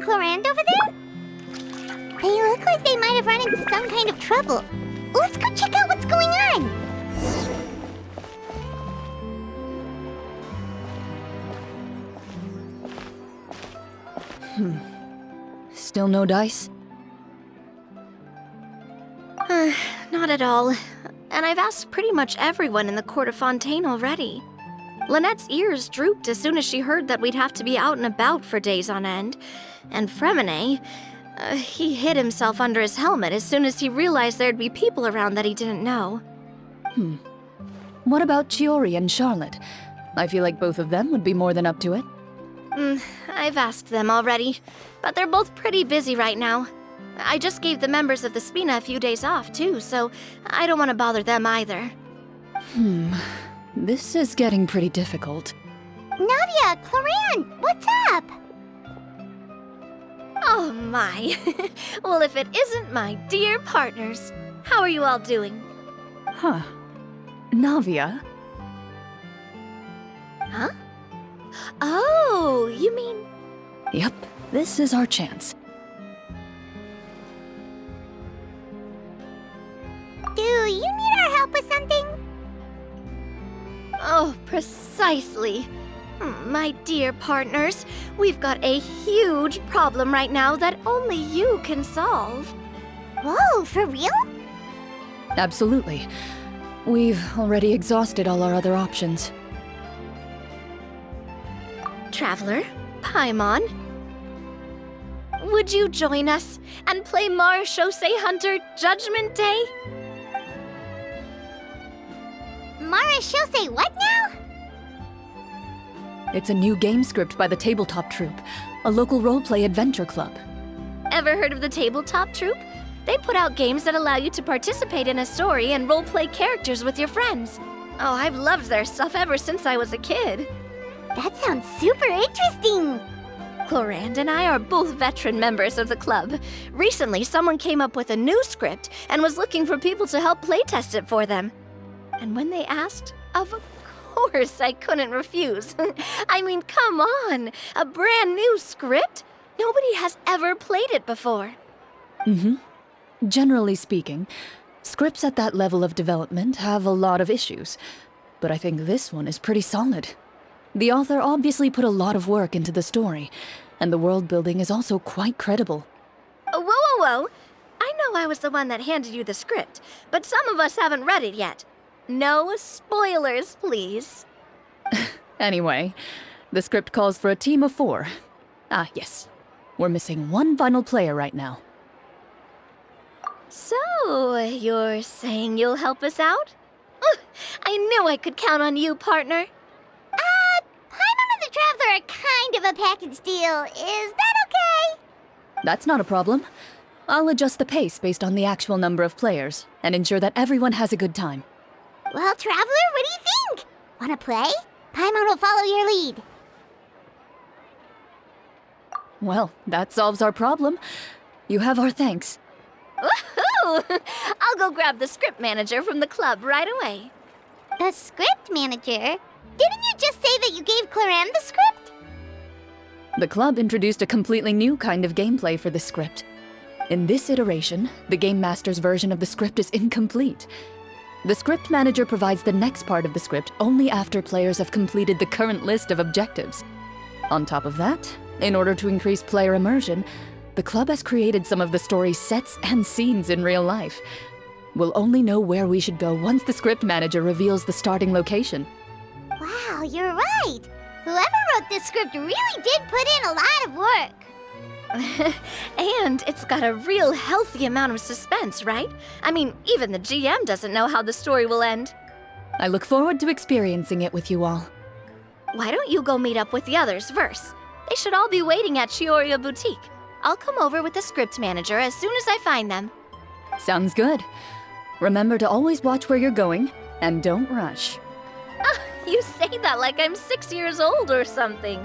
and Clorinde over there? They look like they might have run into some kind of trouble. Let's go check out what's going on! Still no dice? Not at all. And I've asked pretty much everyone in the court of Fontaine already. Lynette's ears drooped as soon as she heard that we'd have to be out and about for days on end. And Fremine, he hid himself under his helmet as soon as he realized there'd be people around that he didn't know. What about Chiori and Charlotte? I feel like both of them would be more than up to it. I've asked them already, but they're both pretty busy right now. I just gave the members of the Spina a few days off, too, so I don't want to bother them either. This is getting pretty difficult. Navia, Clorinde, what's up? Oh my. Well, if it isn't my dear partners. How are you all doing? Huh. Navia? Huh? Oh, you mean... Yep, this is our chance. Do you need our help with something? Oh, precisely. My dear partners, we've got a huge problem right now that only you can solve. Whoa, for real? Absolutely. We've already exhausted all our other options. Traveler, Paimon, would you join us and play Marechaussee Hunter Judgment Day? Marechaussee what now? It's a new game script by the Tabletop Troupe, a local roleplay adventure club. Ever heard of the Tabletop Troupe? They put out games that allow you to participate in a story and roleplay characters with your friends. Oh, I've loved their stuff ever since I was a kid. That sounds super interesting! Clorinde and I are both veteran members of the club. Recently, someone came up with a new script and was looking for people to help playtest it for them. And when they asked, of course I couldn't refuse. I mean, come on! A brand new script? Nobody has ever played it before. Generally speaking, scripts at that level of development have a lot of issues, but I think this one is pretty solid. The author obviously put a lot of work into the story, and the world building is also quite credible. Whoa. I know I was the one that handed you the script, but some of us haven't read it yet. No spoilers, please. Anyway, the script calls for a team of 4. Ah, yes. We're missing one final player right now. So, you're saying you'll help us out? I knew I could count on you, partner. Paimon and the Traveler are kind of a package deal. Is that okay? That's not a problem. I'll adjust the pace based on the actual number of players, and ensure that everyone has a good time. Well, Traveler, what do you think? Wanna play? Paimon will follow your lead. Well, that solves our problem. You have our thanks. Woohoo! I'll go grab the script manager from the club right away. The script manager? Didn't you just say that you gave Clorinde the script? The club introduced a completely new kind of gameplay for the script. In this iteration, the Game Master's version of the script is incomplete. The script manager provides the next part of the script only after players have completed the current list of objectives. On top of that, in order to increase player immersion, the club has created some of the story's sets and scenes in real life. We'll only know where we should go once the script manager reveals the starting location. Wow, you're right. Whoever wrote this script really did put in a lot of work. And it's got a real healthy amount of suspense, right? I mean, even the GM doesn't know how the story will end. I look forward to experiencing it with you all. Why don't you go meet up with the others first? They should all be waiting at Chioria Boutique. I'll come over with the script manager as soon as I find them. Sounds good. Remember to always watch where you're going, and don't rush. You say that like I'm 6 years old or something.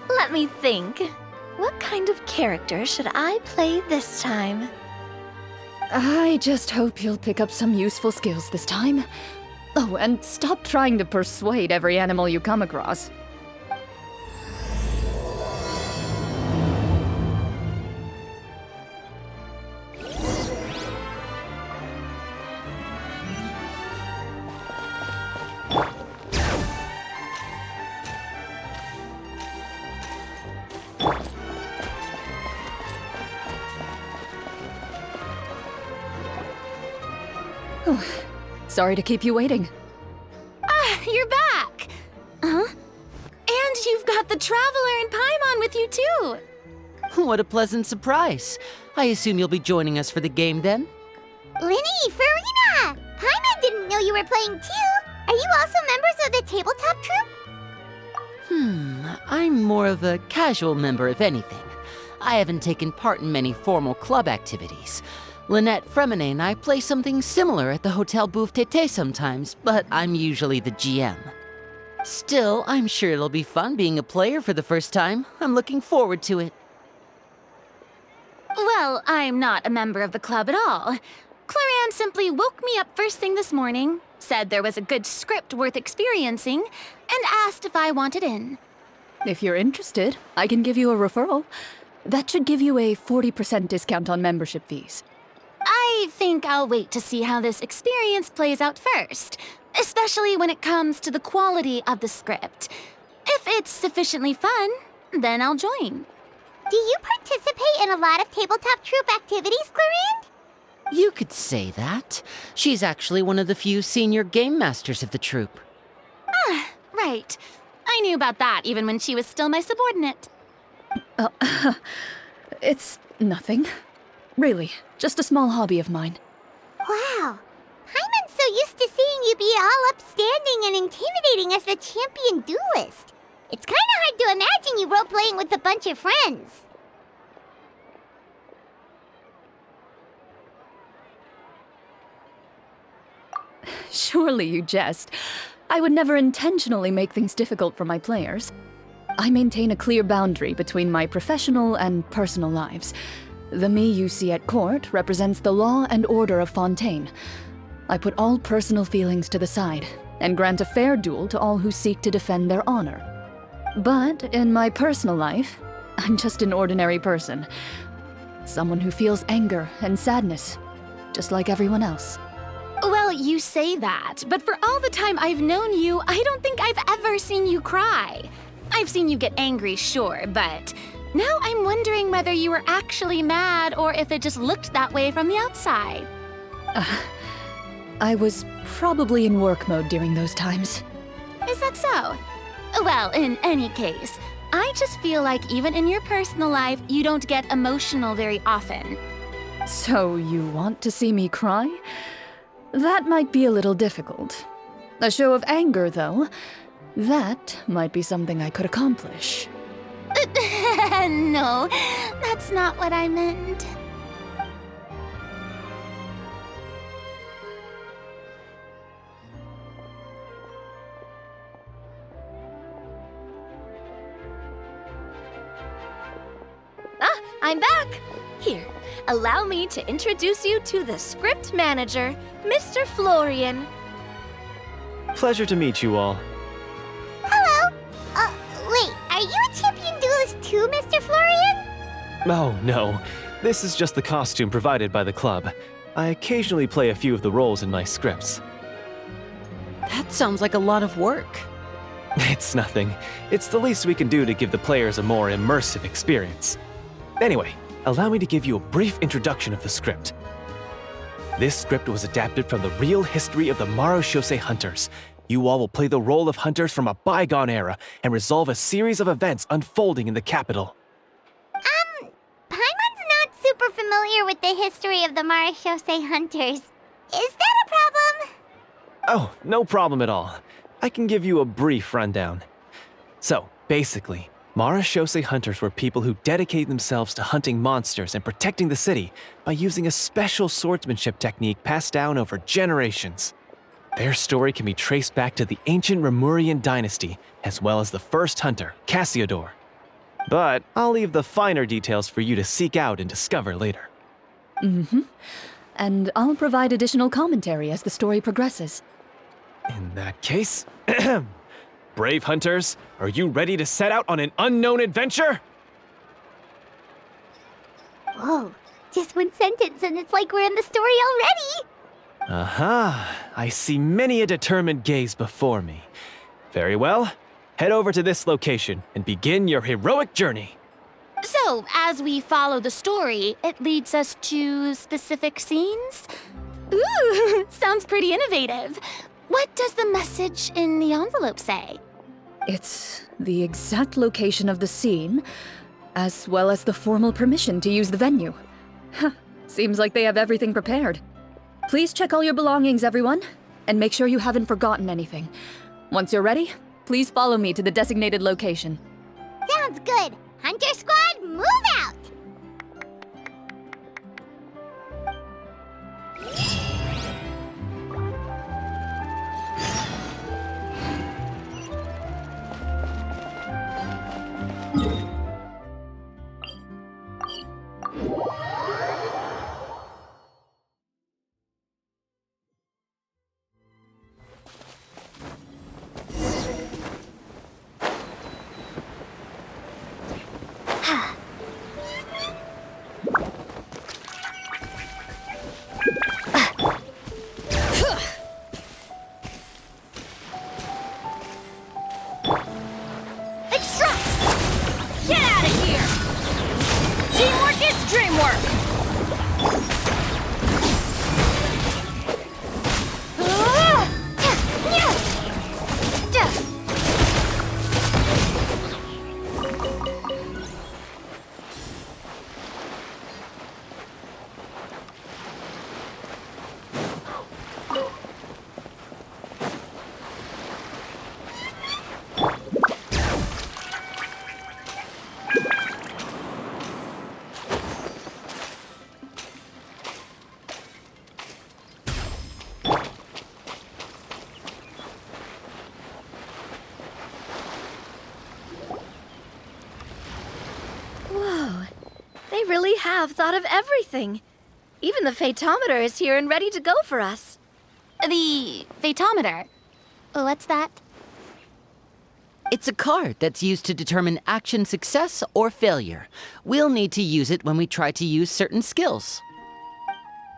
Let me think. What kind of character should I play this time? I just hope you'll pick up some useful skills this time. Oh, and stop trying to persuade every animal you come across. Sorry to keep you waiting. Ah, you're back! Huh? And you've got the Traveler and Paimon with you too! What a pleasant surprise. I assume you'll be joining us for the game then? Lyney, Furina! Paimon didn't know you were playing too! Are you also members of the tabletop troupe? I'm more of a casual member if anything. I haven't taken part in many formal club activities. Lynette, Fremine, and I play something similar at the Hotel Bouffe Tété sometimes, but I'm usually the GM. Still, I'm sure it'll be fun being a player for the first time. I'm looking forward to it. Well, I'm not a member of the club at all. Clorinde simply woke me up first thing this morning, said there was a good script worth experiencing, and asked if I wanted in. If you're interested, I can give you a referral. That should give you a 40% discount on membership fees. I think I'll wait to see how this experience plays out first, especially when it comes to the quality of the script. If it's sufficiently fun, then I'll join. Do you participate in a lot of tabletop troupe activities, Clorinde? You could say that. She's actually one of the few senior game masters of the troupe. Right. I knew about that even when she was still my subordinate. It's nothing. Really, just a small hobby of mine. Wow. Paimon's so used to seeing you be all upstanding and intimidating as the champion duelist. It's kind of hard to imagine you role-playing with a bunch of friends. Surely you jest. I would never intentionally make things difficult for my players. I maintain a clear boundary between my professional and personal lives. The me you see at court represents the law and order of Fontaine. I put all personal feelings to the side and grant a fair duel to all who seek to defend their honor. But in my personal life, I'm just an ordinary person. Someone who feels anger and sadness, just like everyone else. Well, you say that, but for all the time I've known you, I don't think I've ever seen you cry. I've seen you get angry, sure, but now I'm wondering whether you were actually mad or if it just looked that way from the outside. I was probably in work mode during those times. Is that so? Well, in any case, I just feel like even in your personal life, you don't get emotional very often. So you want to see me cry? That might be a little difficult. A show of anger, though, that might be something I could accomplish. No, that's not what I meant. I'm back! Here, allow me to introduce you to the script manager, Mr. Florian. Pleasure to meet you all. Hello. Wait, are you a champion duelist too, Mr. Florian? Oh, no. This is just the costume provided by the club. I occasionally play a few of the roles in my scripts. That sounds like a lot of work. It's nothing. It's the least we can do to give the players a more immersive experience. Anyway, allow me to give you a brief introduction of the script. This script was adapted from the real history of the Marechaussee Hunters. You all will play the role of hunters from a bygone era and resolve a series of events unfolding in the capital. Paimon's not super familiar with the history of the Marechaussee Hunters. Is that a problem? Oh, no problem at all. I can give you a brief rundown. So, basically, Marechaussee Hunters were people who dedicated themselves to hunting monsters and protecting the city by using a special swordsmanship technique passed down over generations. Their story can be traced back to the ancient Rapperia dynasty, as well as the first hunter, Cassiodor. But I'll leave the finer details for you to seek out and discover later. And I'll provide additional commentary as the story progresses. In that case, brave hunters, are you ready to set out on an unknown adventure? Whoa, just one sentence and it's like we're in the story already! Aha, I see many a determined gaze before me. Very well, head over to this location and begin your heroic journey. So, as we follow the story, it leads us to specific scenes? Ooh, sounds pretty innovative. What does the message in the envelope say? It's the exact location of the scene, as well as the formal permission to use the venue. Huh, seems like they have everything prepared. Please check all your belongings, everyone, and make sure you haven't forgotten anything. Once you're ready, please follow me to the designated location. Sounds good. Hunter Squad, move out! They really have thought of everything. Even the phaetometer is here and ready to go for us. The phaetometer? What's that? It's a card that's used to determine action success or failure. We'll need to use it when we try to use certain skills.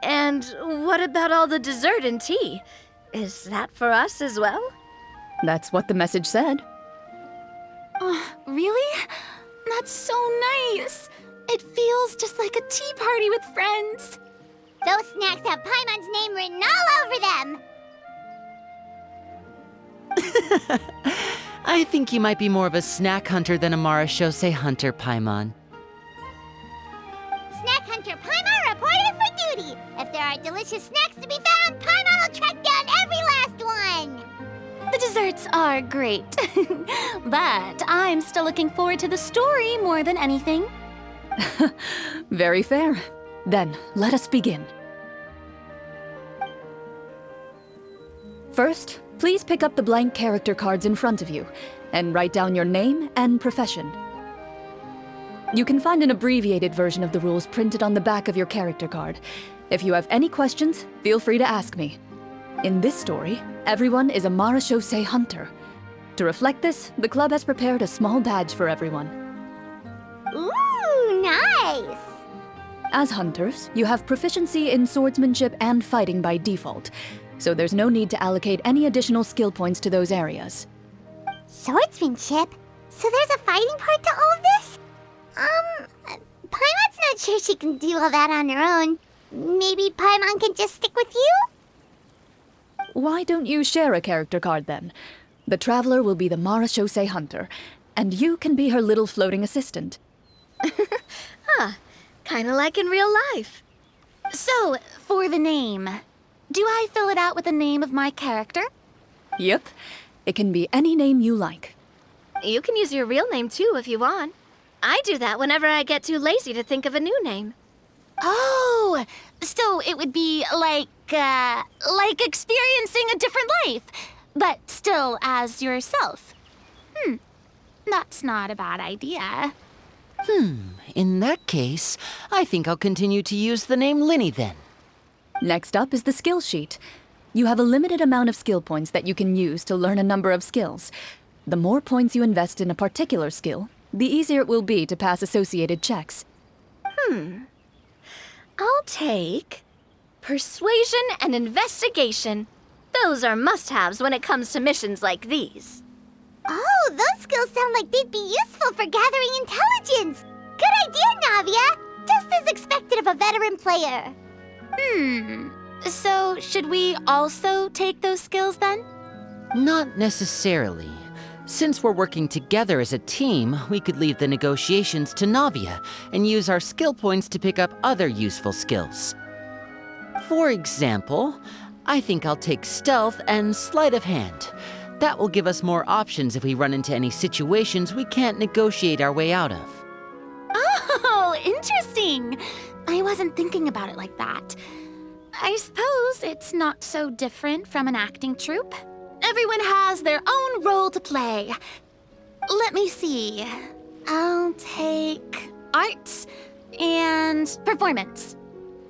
And what about all the dessert and tea? Is that for us as well? That's what the message said. Really? That's so nice. It feels just like a tea party with friends. Those snacks have Paimon's name written all over them. I think you might be more of a snack hunter than a Marachose hunter, Paimon. Snack Hunter Paimon reported for duty. If there are delicious snacks to be found, Paimon will track down every last one. The desserts are great, but I'm still looking forward to the story more than anything. Very fair. Then, let us begin. First, please pick up the blank character cards in front of you and write down your name and profession. You can find an abbreviated version of the rules printed on the back of your character card. If you have any questions, feel free to ask me. In this story, everyone is a Marachose hunter. To reflect this, the club has prepared a small badge for everyone. Ooh, nice! As hunters, you have proficiency in swordsmanship and fighting by default, so there's no need to allocate any additional skill points to those areas. Swordsmanship? So there's a fighting part to all of this? Paimon's not sure she can do all that on her own. Maybe Paimon can just stick with you? Why don't you share a character card then? The Traveler will be the Marachose hunter, and you can be her little floating assistant. Kinda like in real life. So, for the name, do I fill it out with the name of my character? Yep, it can be any name you like. You can use your real name too if you want. I do that whenever I get too lazy to think of a new name. Oh, so it would be like experiencing a different life, but still as yourself. That's not a bad idea. In that case, I think I'll continue to use the name Lyney then. Next up is the skill sheet. You have a limited amount of skill points that you can use to learn a number of skills. The more points you invest in a particular skill, the easier it will be to pass associated checks. I'll take persuasion and investigation. Those are must-haves when it comes to missions like these. Oh, those skills sound like they'd be useful for gathering intelligence. Good idea, Navia. Just as expected of a veteran player. So, should we also take those skills then? Not necessarily. Since we're working together as a team, we could leave the negotiations to Navia and use our skill points to pick up other useful skills. For example, I think I'll take stealth and sleight of hand. That will give us more options if we run into any situations we can't negotiate our way out of. Oh, interesting. I wasn't thinking about it like that. I suppose it's not so different from an acting troupe. Everyone has their own role to play. Let me see. I'll take art and performance.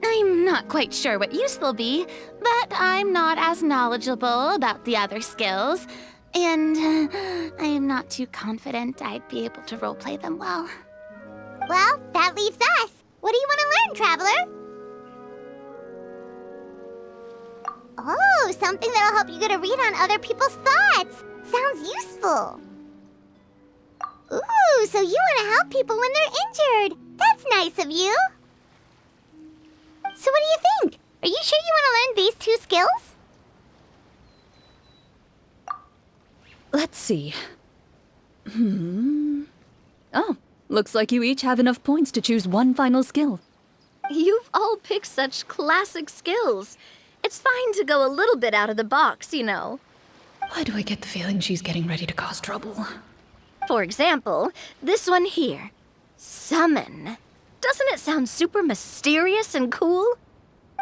I'm not quite sure what use they'll be, but I'm not as knowledgeable about the other skills, and I'm not too confident I'd be able to roleplay them well. Well, that leaves us. What do you want to learn, Traveler? Oh, something that'll help you get a read on other people's thoughts. Sounds useful. Ooh, so you want to help people when they're injured. That's nice of you. So what do you think? Are you sure you want to learn these 2 skills? Let's see. Oh, looks like you each have enough points to choose one final skill. You've all picked such classic skills. It's fine to go a little bit out of the box, you know. Why do I get the feeling she's getting ready to cause trouble? For example, this one here. Summon. Doesn't it sound super mysterious and cool?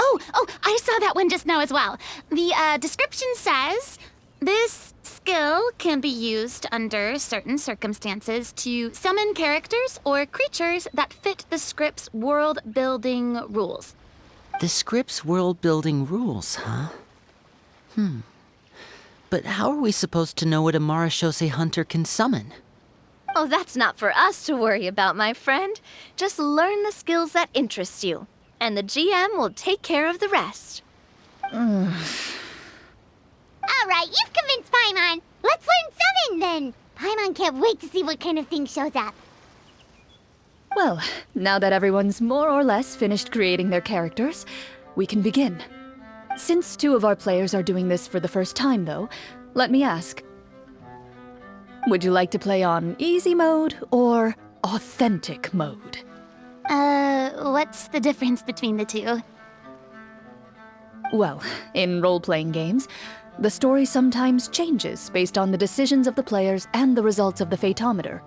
Oh, I saw that one just now as well. The description says, this skill can be used under certain circumstances to summon characters or creatures that fit the script's world-building rules. The script's world-building rules, huh? But how are we supposed to know what a Marashose hunter can summon? Oh, that's not for us to worry about, my friend. Just learn the skills that interest you, and the GM will take care of the rest. All right, you've convinced Paimon. Let's learn Summon, then. Paimon can't wait to see what kind of thing shows up. Well, now that everyone's more or less finished creating their characters, we can begin. Since 2 of our players are doing this for the first time, though, let me ask. Would you like to play on easy mode or authentic mode? What's the difference between the 2? Well, in role-playing games, the story sometimes changes based on the decisions of the players and the results of the Fatometer.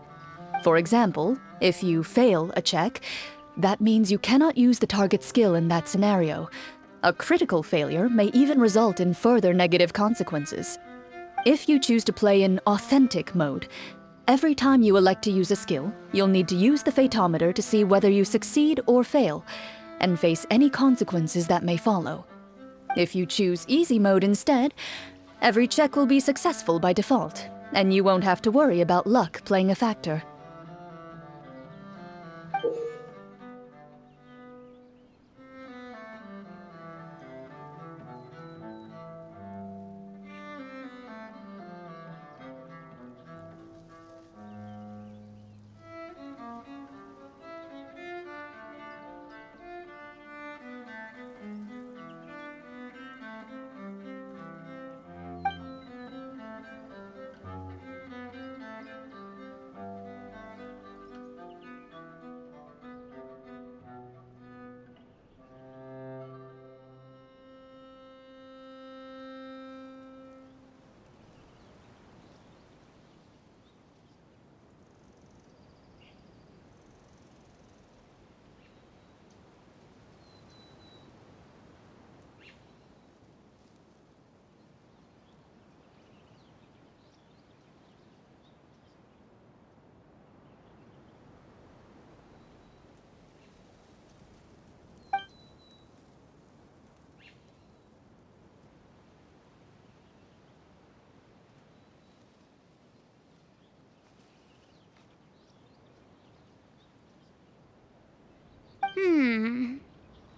For example, if you fail a check, that means you cannot use the target skill in that scenario. A critical failure may even result in further negative consequences. If you choose to play in authentic mode, every time you elect to use a skill, you'll need to use the Fatometer to see whether you succeed or fail, and face any consequences that may follow. If you choose easy mode instead, every check will be successful by default, and you won't have to worry about luck playing a factor.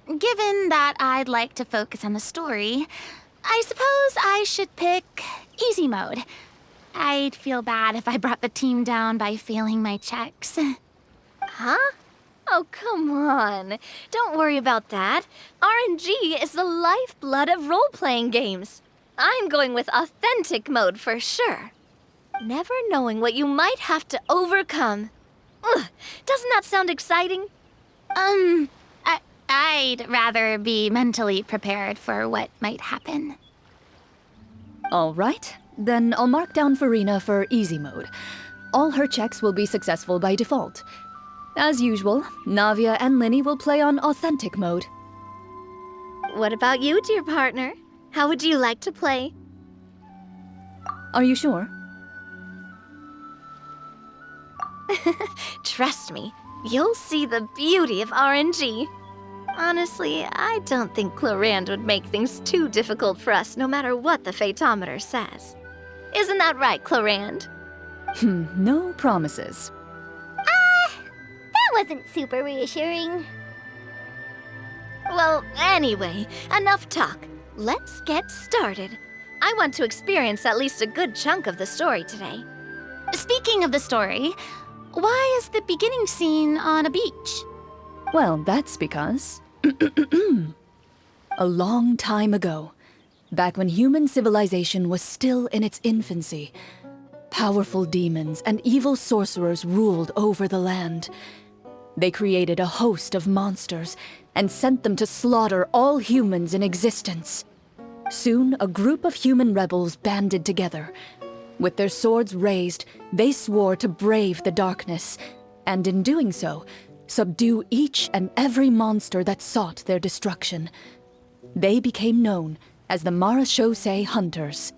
Given that I'd like to focus on the story, I suppose I should pick easy mode. I'd feel bad if I brought the team down by failing my checks. Huh? Oh, come on. Don't worry about that. RNG is the lifeblood of role-playing games. I'm going with authentic mode for sure. Never knowing what you might have to overcome. Ugh, doesn't that sound exciting? I'd rather be mentally prepared for what might happen. All right, then I'll mark down Furina for easy mode. All her checks will be successful by default. As usual, Navia and Lyney will play on authentic mode. What about you, dear partner? How would you like to play? Are you sure? Trust me, you'll see the beauty of RNG. Honestly, I don't think Clorinde would make things too difficult for us no matter what the Fatometer says. Isn't that right, Clorinde? No promises. That wasn't super reassuring. Well, anyway, enough talk. Let's get started. I want to experience at least a good chunk of the story today. Speaking of the story, why is the beginning scene on a beach? Well, that's because... a long time ago, back when human civilization was still in its infancy, powerful demons and evil sorcerers ruled over the land. They created a host of monsters and sent them to slaughter all humans in existence. Soon, a group of human rebels banded together. With their swords raised, they swore to brave the darkness, and in doing so, subdue each and every monster that sought their destruction. They became known as the Marachose Hunters.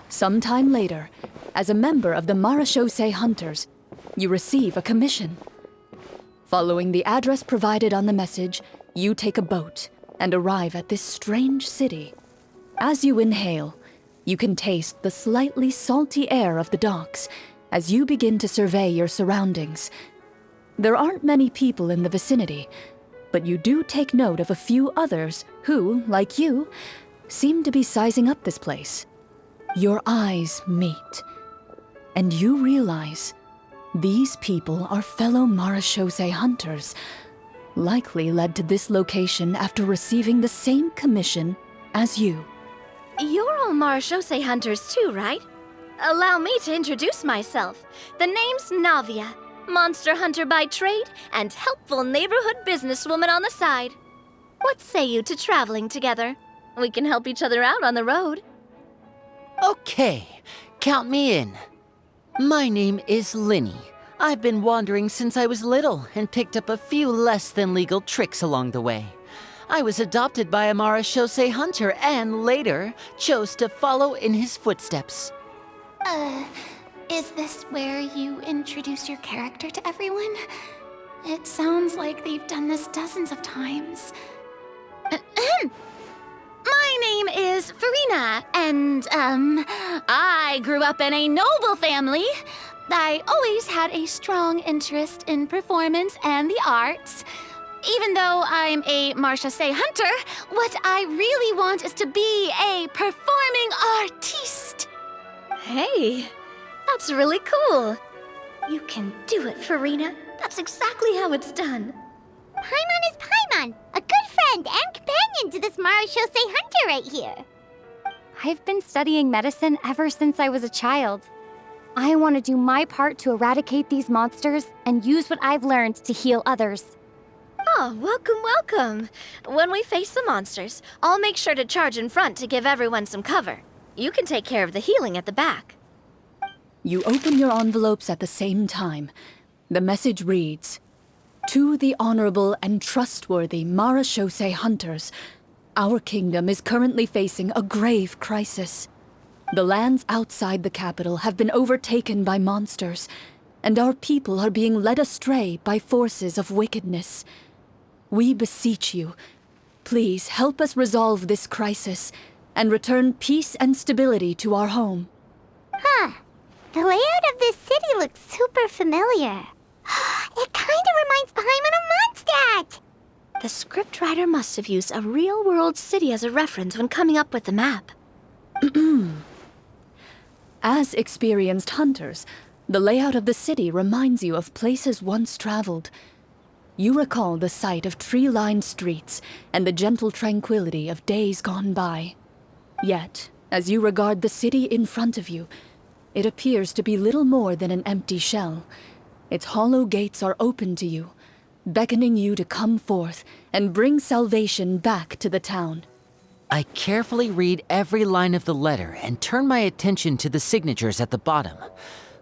Sometime later, as a member of the Marachose Hunters, you receive a commission. Following the address provided on the message, you take a boat and arrive at this strange city. As you inhale, you can taste the slightly salty air of the docks as you begin to survey your surroundings. There aren't many people in the vicinity, but you do take note of a few others who, like you, seem to be sizing up this place. Your eyes meet, and you realize these people are fellow Marachose hunters, likely led to this location after receiving the same commission as you. You're all Marachose hunters too, right? Allow me to introduce myself. The name's Navia, monster hunter by trade and helpful neighborhood businesswoman on the side. What say you to traveling together? We can help each other out on the road. Okay, count me in. My name is Lyney. I've been wandering since I was little and picked up a few less than legal tricks along the way. I was adopted by a Marachose hunter and later chose to follow in his footsteps. Is this where you introduce your character to everyone? It sounds like they've done this dozens of times. My name is Furina, and, I grew up in a noble family. I always had a strong interest in performance and the arts. Even though I'm a Marachose hunter, what I really want is to be a performing artiste. Hey, that's really cool. You can do it, Furina. That's exactly how it's done. Paimon is Paimon, a good friend and companion to this Marachose hunter right here. I've been studying medicine ever since I was a child. I want to do my part to eradicate these monsters and use what I've learned to heal others. Oh, welcome, welcome. When we face the monsters, I'll make sure to charge in front to give everyone some cover. You can take care of the healing at the back. You open your envelopes at the same time. The message reads, "To the honorable and trustworthy Marachose hunters, our kingdom is currently facing a grave crisis. The lands outside the capital have been overtaken by monsters, and our people are being led astray by forces of wickedness. We beseech you, please help us resolve this crisis and return peace and stability to our home." Huh. The layout of this city looks super familiar. It kind of reminds Paimon of Mondstadt! The scriptwriter must have used a real-world city as a reference when coming up with the map. As experienced hunters, the layout of the city reminds you of places once traveled. You recall the sight of tree-lined streets and the gentle tranquility of days gone by. Yet, as you regard the city in front of you, it appears to be little more than an empty shell. Its hollow gates are open to you, beckoning you to come forth and bring salvation back to the town. I carefully read every line of the letter and turn my attention to the signatures at the bottom.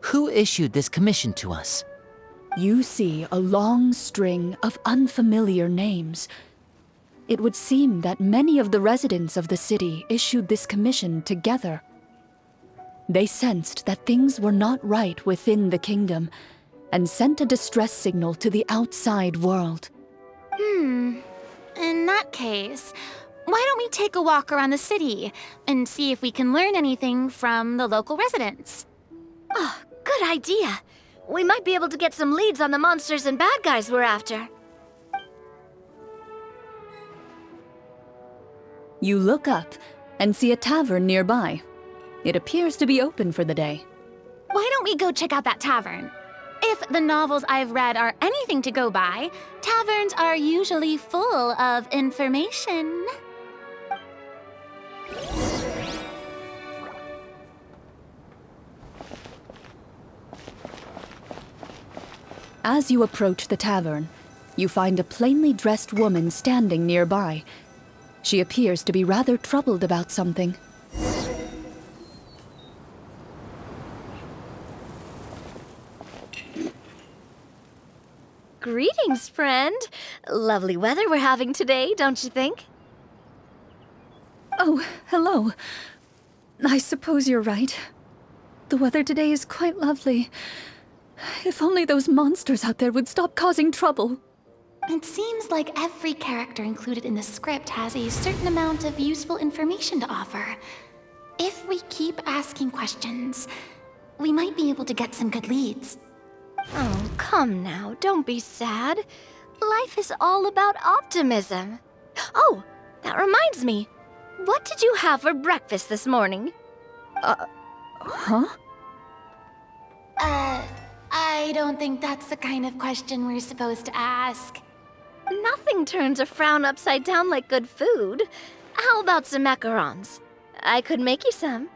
Who issued this commission to us? You see a long string of unfamiliar names. It would seem that many of the residents of the city issued this commission together. They sensed that things were not right within the kingdom and sent a distress signal to the outside world. In that case, why don't we take a walk around the city and see if we can learn anything from the local residents? Oh, good idea. We might be able to get some leads on the monsters and bad guys we're after. You look up and see a tavern nearby. It appears to be open for the day. Why don't we go check out that tavern? If the novels I've read are anything to go by, taverns are usually full of information. As you approach the tavern, you find a plainly dressed woman standing nearby. She appears to be rather troubled about something. Greetings, friend. Lovely weather we're having today, don't you think? Oh, hello. I suppose you're right. The weather today is quite lovely. If only those monsters out there would stop causing trouble. It seems like every character included in the script has a certain amount of useful information to offer. If we keep asking questions, we might be able to get some good leads. Oh, come now, don't be sad. Life is all about optimism. Oh, that reminds me. What did you have for breakfast this morning? Huh? I don't think that's the kind of question we're supposed to ask. Nothing turns a frown upside down like good food. How about some macarons? I could make you some.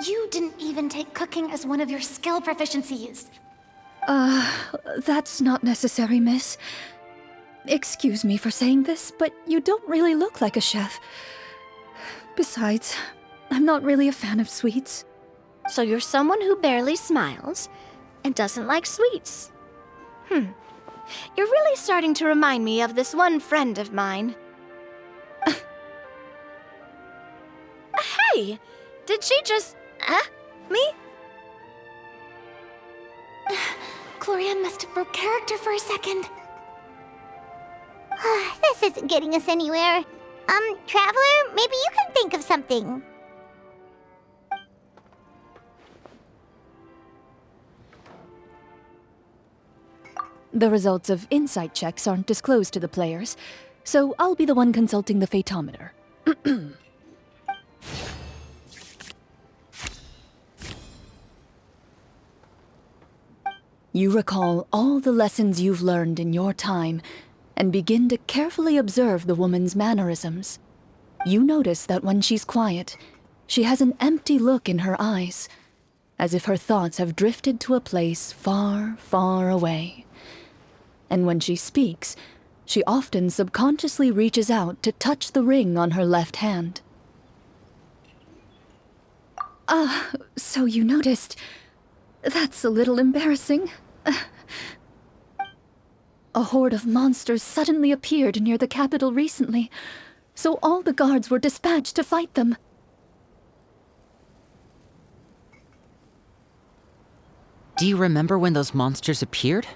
You didn't even take cooking as one of your skill proficiencies. That's not necessary, miss. Excuse me for saying this, but you don't really look like a chef. Besides, I'm not really a fan of sweets. So you're someone who barely smiles and doesn't like sweets. You're really starting to remind me of this one friend of mine. Hey! Did she just... me? Clorinde must have broke character for a second. This isn't getting us anywhere. Traveler, maybe you can think of something. The results of insight checks aren't disclosed to the players, so I'll be the one consulting the fatometer. You recall all the lessons you've learned in your time and begin to carefully observe the woman's mannerisms. You notice that when she's quiet, she has an empty look in her eyes, as if her thoughts have drifted to a place far, far away. And when she speaks, she often subconsciously reaches out to touch the ring on her left hand. So you noticed. That's a little embarrassing. A horde of monsters suddenly appeared near the capital recently, so all the guards were dispatched to fight them. Do you remember when those monsters appeared?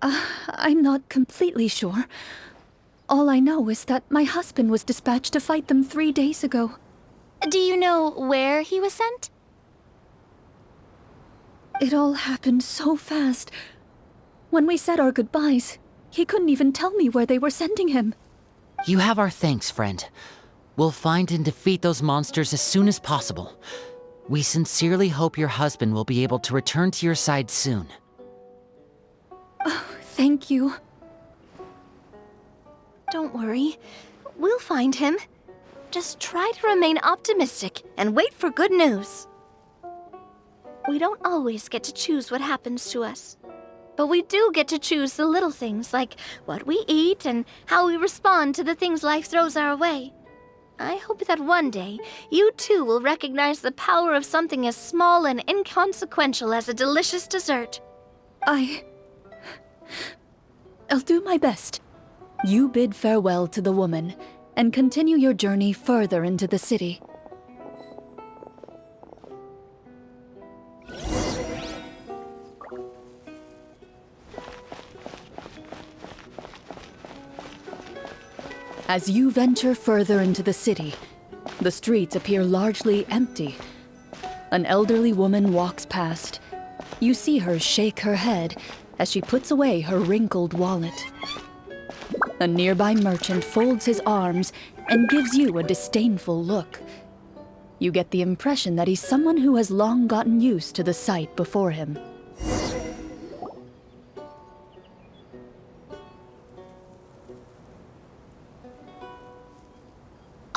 I'm not completely sure. All I know is that my husband was dispatched to fight them 3 days ago. Do you know where he was sent? It all happened so fast. When we said our goodbyes, he couldn't even tell me where they were sending him. You have our thanks, friend. We'll find and defeat those monsters as soon as possible. We sincerely hope your husband will be able to return to your side soon. Oh, thank you. Don't worry. We'll find him. Just try to remain optimistic and wait for good news. We don't always get to choose what happens to us. But we do get to choose the little things, like what we eat and how we respond to the things life throws our way. I hope that one day, you too will recognize the power of something as small and inconsequential as a delicious dessert. I'll do my best. You bid farewell to the woman, and continue your journey further into the city. As you venture further into the city, the streets appear largely empty. An elderly woman walks past. You see her shake her head as she puts away her wrinkled wallet. A nearby merchant folds his arms and gives you a disdainful look. You get the impression that he's someone who has long gotten used to the sight before him.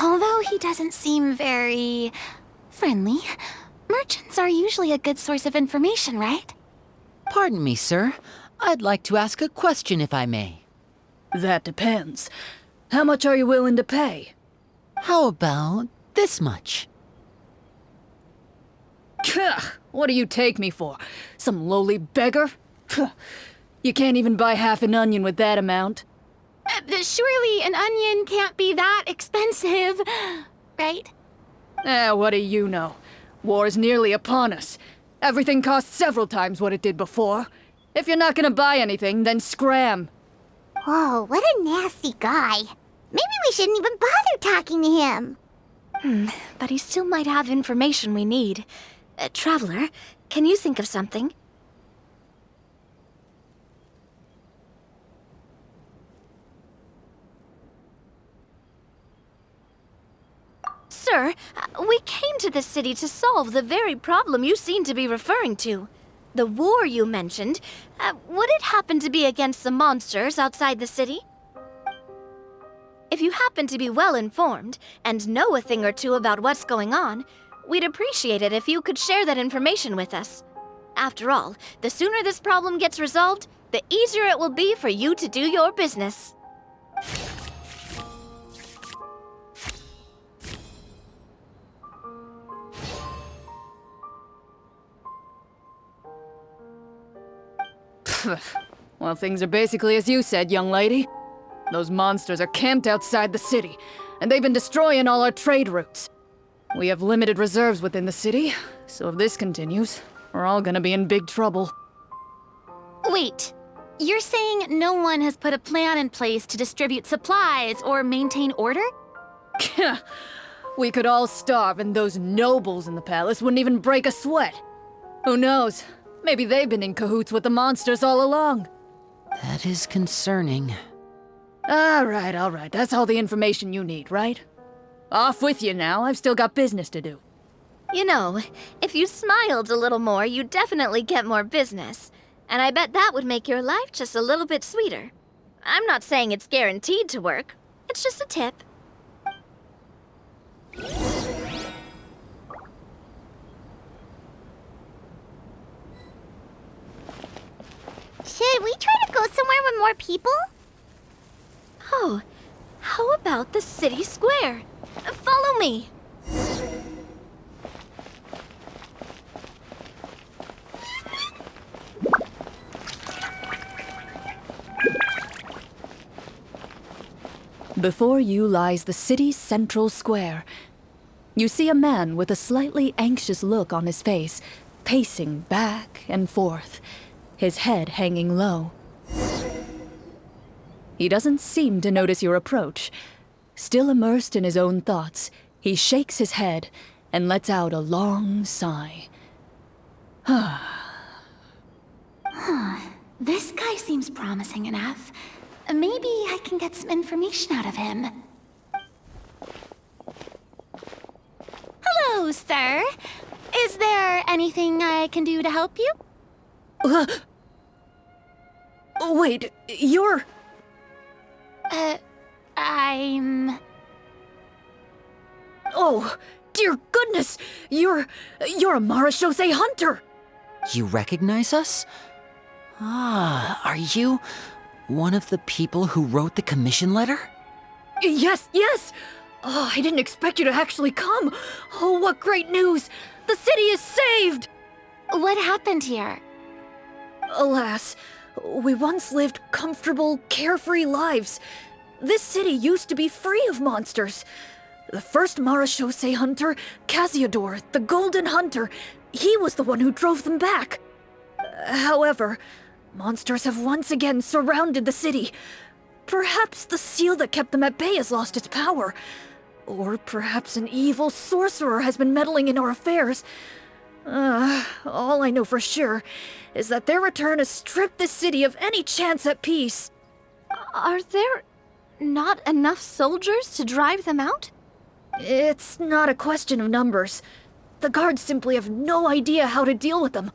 Although he doesn't seem very friendly, merchants are usually a good source of information, right? Pardon me, sir. I'd like to ask a question if I may. That depends. How much are you willing to pay? How about this much? What do you take me for? Some lowly beggar? You can't even buy half an onion with that amount. Surely an onion can't be that expensive, right? What do you know? War's nearly upon us. Everything costs several times what it did before. If you're not gonna buy anything, then scram. Whoa, what a nasty guy. Maybe we shouldn't even bother talking to him. But he still might have information we need. Traveler, can you think of something? Sir, we came to this city to solve the very problem you seem to be referring to. The war you mentioned, would it happen to be against the monsters outside the city? If you happen to be well informed and know a thing or two about what's going on, we'd appreciate it if you could share that information with us. After all, the sooner this problem gets resolved, the easier it will be for you to do your business. Well, things are basically as you said, young lady. Those monsters are camped outside the city, and they've been destroying all our trade routes. We have limited reserves within the city, so if this continues, we're all gonna be in big trouble. Wait, you're saying no one has put a plan in place to distribute supplies or maintain order? We could all starve, and those nobles in the palace wouldn't even break a sweat. Who knows? Maybe they've been in cahoots with the monsters all along. That is concerning. All right. That's all the information you need, right? Off with you now. I've still got business to do. You know, if you smiled a little more, you'd definitely get more business. And I bet that would make your life just a little bit sweeter. I'm not saying it's guaranteed to work. It's just a tip. Should we try to go somewhere with more people? Oh, how about the city square? Follow me. Before you lies the city's central square. You see a man with a slightly anxious look on his face, pacing back and forth, his head hanging low. He doesn't seem to notice your approach. Still immersed in his own thoughts, he shakes his head and lets out a long sigh. This guy seems promising enough. Maybe I can get some information out of him. Hello, sir. Is there anything I can do to help you? Wait, you're... I'm... Oh, dear goodness! You're a Marechaussee hunter! You recognize us? Ah, are you one of the people who wrote the commission letter? Yes! Oh, I didn't expect you to actually come! Oh, what great news! The city is saved! What happened here? Alas, we once lived comfortable, carefree lives. This city used to be free of monsters. The first Marechaussee hunter, Casiodor, the Golden Hunter, he was the one who drove them back. However, monsters have once again surrounded the city. Perhaps the seal that kept them at bay has lost its power. Or perhaps an evil sorcerer has been meddling in our affairs. All I know for sure is that their return has stripped this city of any chance at peace. Are there not enough soldiers to drive them out? It's not a question of numbers. The guards simply have no idea how to deal with them.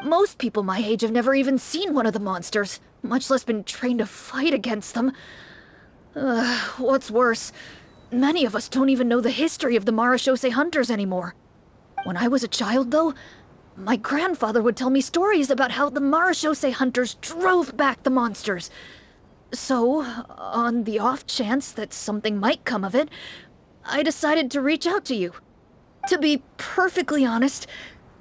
Most people my age have never even seen one of the monsters, much less been trained to fight against them. What's worse, many of us don't even know the history of the Marechaussee hunters anymore. When I was a child, though, my grandfather would tell me stories about how the Marechaussee hunters drove back the monsters. So, on the off chance that something might come of it, I decided to reach out to you. To be perfectly honest,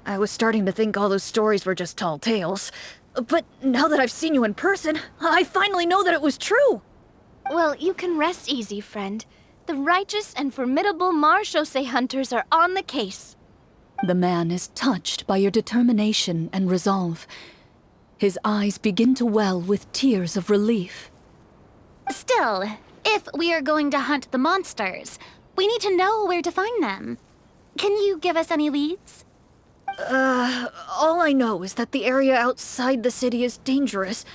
I was starting to think all those stories were just tall tales. But now that I've seen you in person, I finally know that it was true! Well, you can rest easy, friend. The righteous and formidable Marechaussee hunters are on the case. The man is touched by your determination and resolve. His eyes begin to well with tears of relief. Still, if we are going to hunt the monsters, we need to know where to find them. Can you give us any leads? All I know is that the area outside the city is dangerous.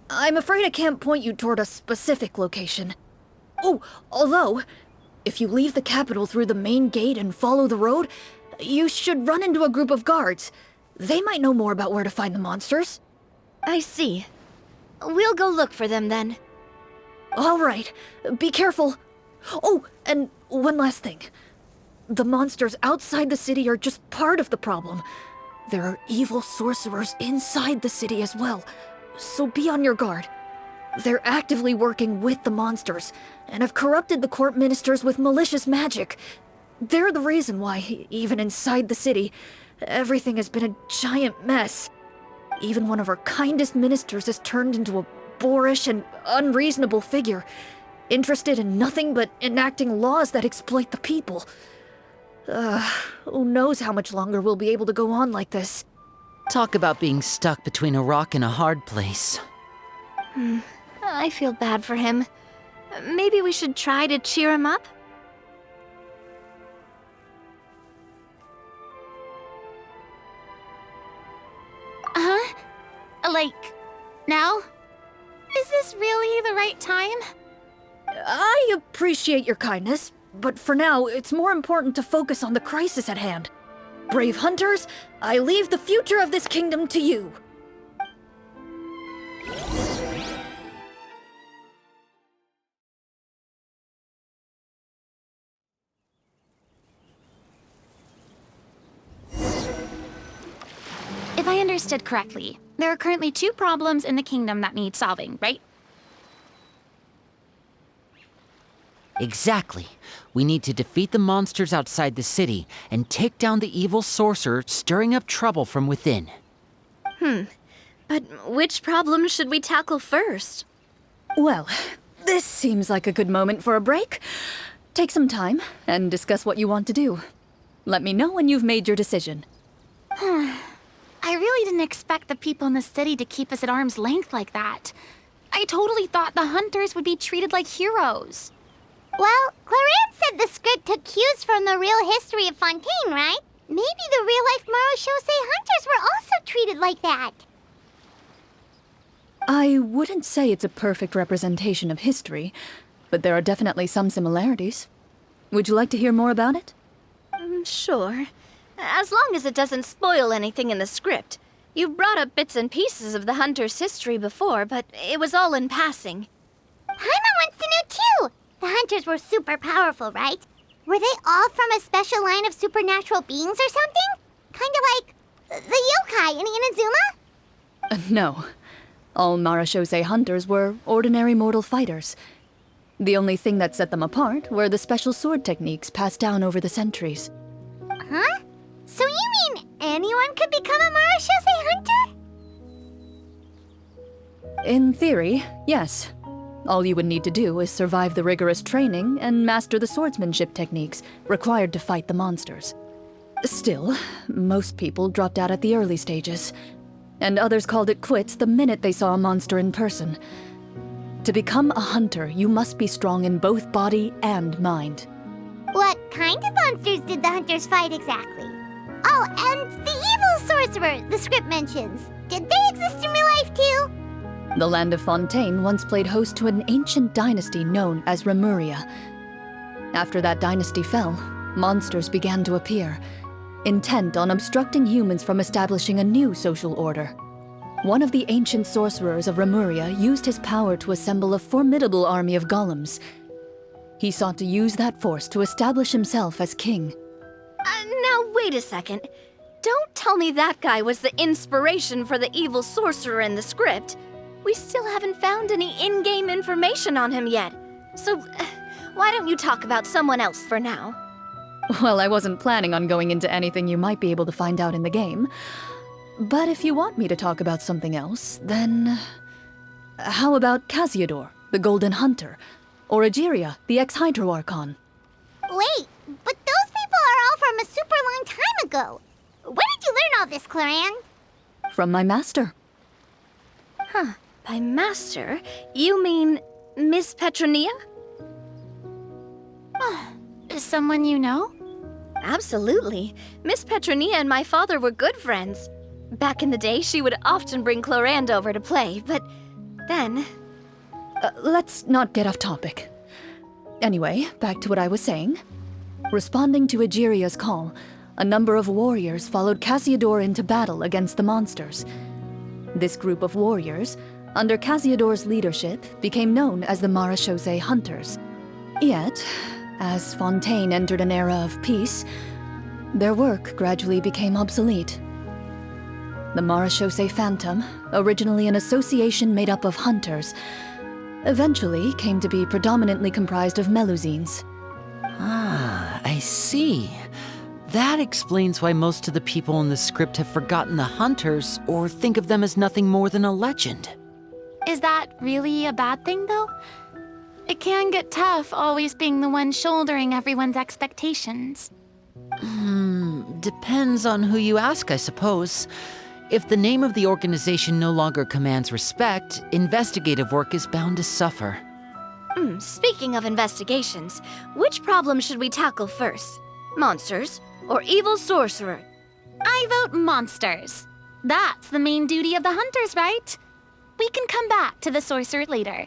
I'm afraid I can't point you toward a specific location. Oh, although, if you leave the capital through the main gate and follow the road, you should run into a group of guards. They might know more about where to find the monsters. I see. We'll go look for them then. All right, be careful. Oh, and one last thing. The monsters outside the city are just part of the problem. There are evil sorcerers inside the city as well, so be on your guard. They're actively working with the monsters, and have corrupted the court ministers with malicious magic. They're the reason why, even inside the city, everything has been a giant mess. Even one of our kindest ministers has turned into a boorish and unreasonable figure, interested in nothing but enacting laws that exploit the people. Who knows how much longer we'll be able to go on like this. Talk about being stuck between a rock and a hard place. I feel bad for him. Maybe we should try to cheer him up? Like, now? Is this really the right time? I appreciate your kindness, but for now, it's more important to focus on the crisis at hand. Brave hunters, I leave the future of this kingdom to you. If I understood correctly, there are currently 2 problems in the kingdom that need solving, right? Exactly. We need to defeat the monsters outside the city and take down the evil sorcerer stirring up trouble from within. But which problem should we tackle first? Well, this seems like a good moment for a break. Take some time and discuss what you want to do. Let me know when you've made your decision. I really didn't expect the people in the city to keep us at arm's length like that. I totally thought the hunters would be treated like heroes. Well, Clorinde said the script took cues from the real history of Fontaine, right? Maybe the real-life Marechaussee hunters were also treated like that. I wouldn't say it's a perfect representation of history, but there are definitely some similarities. Would you like to hear more about it? Sure. As long as it doesn't spoil anything in the script. You brought up bits and pieces of the Hunter's history before, but it was all in passing. Paimon wants to know too! The Hunters were super powerful, right? Were they all from a special line of supernatural beings or something? Kinda like the yokai in Inazuma? No. All Marashose hunters were ordinary mortal fighters. The only thing that set them apart were the special sword techniques passed down over the centuries. Huh? So you mean anyone could become a Marashose hunter? In theory, yes. All you would need to do is survive the rigorous training and master the swordsmanship techniques required to fight the monsters. Still, most people dropped out at the early stages, and others called it quits the minute they saw a monster in person. To become a hunter, you must be strong in both body and mind. What kind of monsters did the hunters fight exactly? Oh, and the evil sorcerer the script mentions. Did they exist in real life too? The land of Fontaine once played host to an ancient dynasty known as Rapperia. After that dynasty fell, monsters began to appear, intent on obstructing humans from establishing a new social order. One of the ancient sorcerers of Rapperia used his power to assemble a formidable army of golems. He sought to use that force to establish himself as king. Now wait a second. Don't tell me that guy was the inspiration for the evil sorcerer in the script. We still haven't found any in-game information on him yet. So, why don't you talk about someone else for now? Well, I wasn't planning on going into anything you might be able to find out in the game. But if you want me to talk about something else, then... How about Casiodor, the Golden Hunter? Or Egeria, the ex-Hydro Archon? Wait, but those people are all from a super long time ago. Where did you learn all this, Clorinde? From my master. Huh. By master, you mean Miss Petronia? Someone you know? Absolutely. Miss Petronia and my father were good friends. Back in the day, she would often bring Clorinde over to play, but then... Let's not get off topic. Anyway, back to what I was saying. Responding to Egeria's call, a number of warriors followed Casiodor into battle against the monsters. This group of warriors, under Casiodor's leadership, became known as the Marashose Hunters. Yet, as Fontaine entered an era of peace, their work gradually became obsolete. The Marashose Phantom, originally an association made up of hunters, eventually came to be predominantly comprised of Melusines. Ah, I see. That explains why most of the people in the script have forgotten the hunters or think of them as nothing more than a legend. Is that really a bad thing, though? It can get tough always being the one shouldering everyone's expectations. Depends on who you ask, I suppose. If the name of the organization no longer commands respect, investigative work is bound to suffer. Speaking of investigations, which problem should we tackle first? Monsters or evil sorcerer? I vote monsters. That's the main duty of the hunters, right? We can come back to the sorcerer later.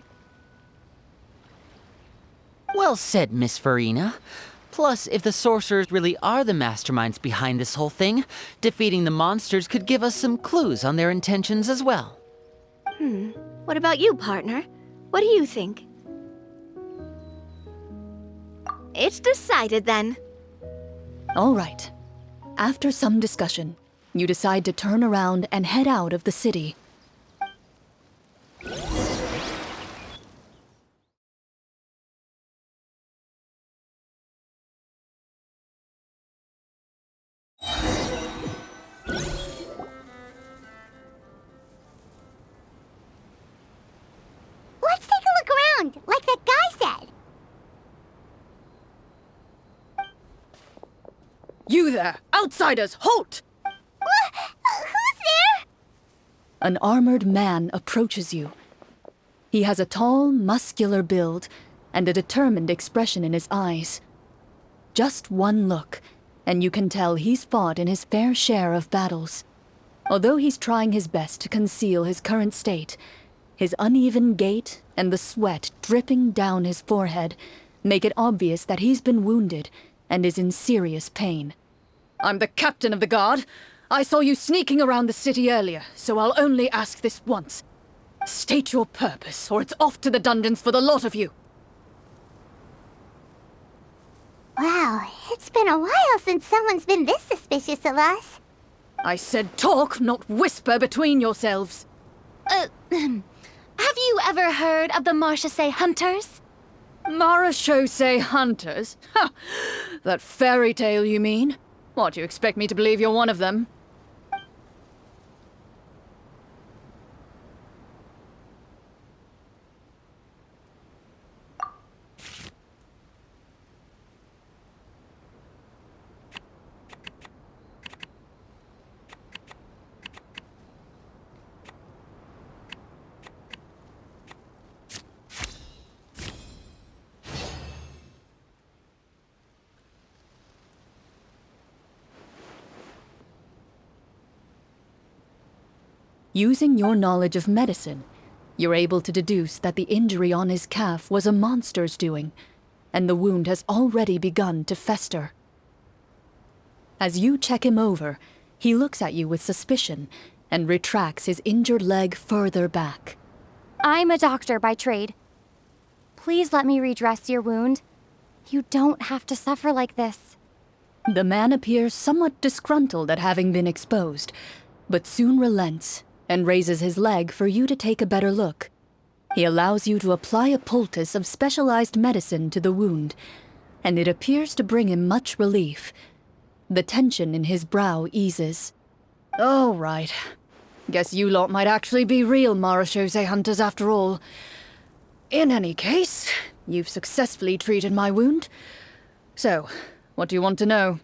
Well said, Miss Furina. Plus, if the sorcerers really are the masterminds behind this whole thing, defeating the monsters could give us some clues on their intentions as well. What about you, partner? What do you think? It's decided then. All right. After some discussion, you decide to turn around and head out of the city. Let's take a look around, like that guy said. You there! Outsiders, halt! Who's there? An armored man approaches you. He has a tall, muscular build and a determined expression in his eyes. Just one look, and you can tell he's fought in his fair share of battles. Although he's trying his best to conceal his current state, His uneven gait and the sweat dripping down his forehead make it obvious that he's been wounded and is in serious pain. I'm the captain of the guard. I saw you sneaking around the city earlier, so I'll only ask this once. State your purpose, or it's off to the dungeons for the lot of you. Wow, it's been a while since someone's been this suspicious of us. I said talk, not whisper between yourselves. Have you ever heard of the Marchese Hunters? Marachose hunters? Ha! That fairy tale, you mean? What, do you expect me to believe you're one of them? Using your knowledge of medicine, you're able to deduce that the injury on his calf was a monster's doing, and the wound has already begun to fester. As you check him over, he looks at you with suspicion and retracts his injured leg further back. I'm a doctor by trade. Please let me redress your wound. You don't have to suffer like this. The man appears somewhat disgruntled at having been exposed, but soon relents and raises his leg for you to take a better look. He allows you to apply a poultice of specialized medicine to the wound, and it appears to bring him much relief. The tension in his brow eases. Oh, right. Guess you lot might actually be real Marachose hunters after all. In any case, you've successfully treated my wound. So, what do you want to know?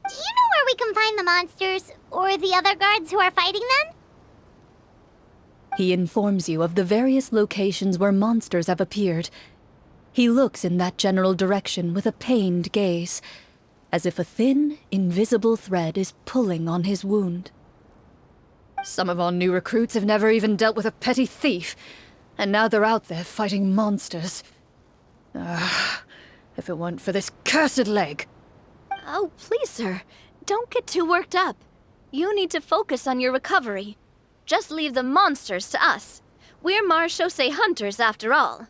Do you know where we can find the monsters, or the other guards who are fighting them? He informs you of the various locations where monsters have appeared. He looks in that general direction with a pained gaze, as if a thin, invisible thread is pulling on his wound. Some of our new recruits have never even dealt with a petty thief, and now they're out there fighting monsters. If it weren't for this cursed leg. Oh, please, sir. Don't get too worked up. You need to focus on your recovery. Just leave the monsters to us. We're Marachose hunters, after all.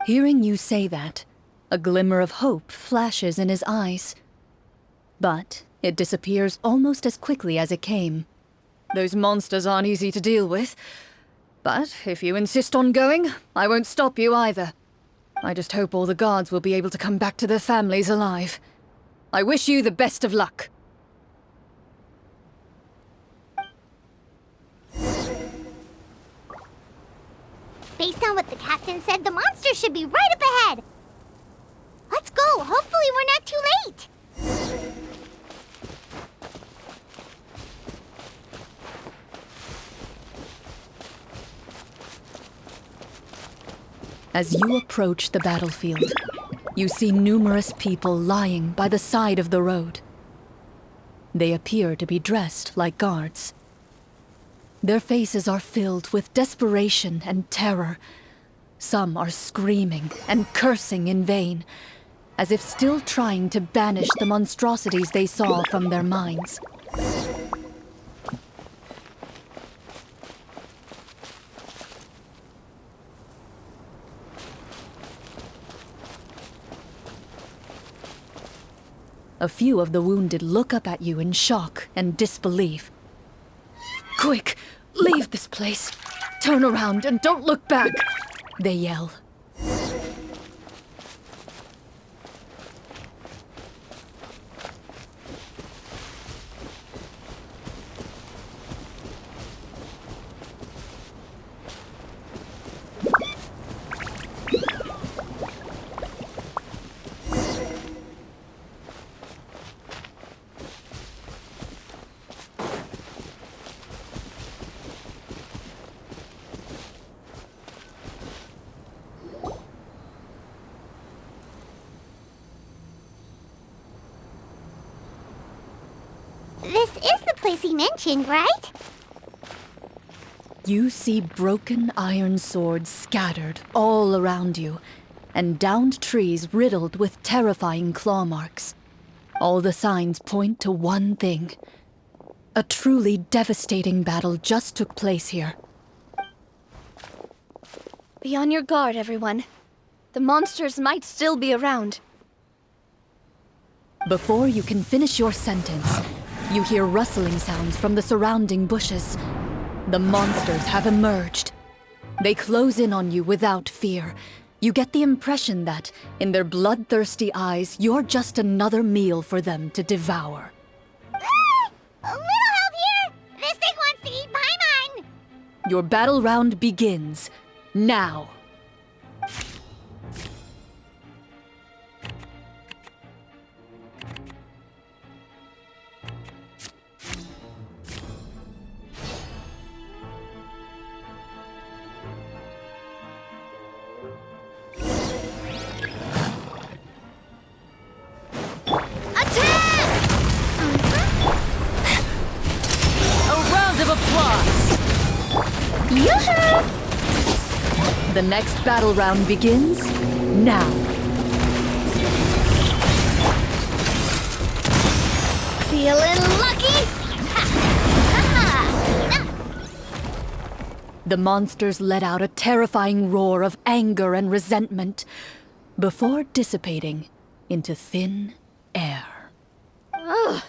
Hearing you say that, a glimmer of hope flashes in his eyes. But it disappears almost as quickly as it came. Those monsters aren't easy to deal with. But if you insist on going, I won't stop you either. I just hope all the guards will be able to come back to their families alive. I wish you the best of luck. Based on what the captain said, the monsters should be right up ahead. Let's go. Hopefully we're not too late. As you approach the battlefield, you see numerous people lying by the side of the road. They appear to be dressed like guards. Their faces are filled with desperation and terror. Some are screaming and cursing in vain, as if still trying to banish the monstrosities they saw from their minds. A few of the wounded look up at you in shock and disbelief. Quick, leave this place. Turn around and don't look back, they yell. This is the place he mentioned, right? You see broken iron swords scattered all around you, and downed trees riddled with terrifying claw marks. All the signs point to one thing. A truly devastating battle just took place here. Be on your guard, everyone. The monsters might still be around. Before you can finish your sentence, you hear rustling sounds from the surrounding bushes. The monsters have emerged. They close in on you without fear. You get the impression that, in their bloodthirsty eyes, you're just another meal for them to devour. A little help here! This thing wants to eat Paimon! Your battle round begins now. The next battle round begins now. Feeling lucky? The monsters let out a terrifying roar of anger and resentment before dissipating into thin air. Ugh,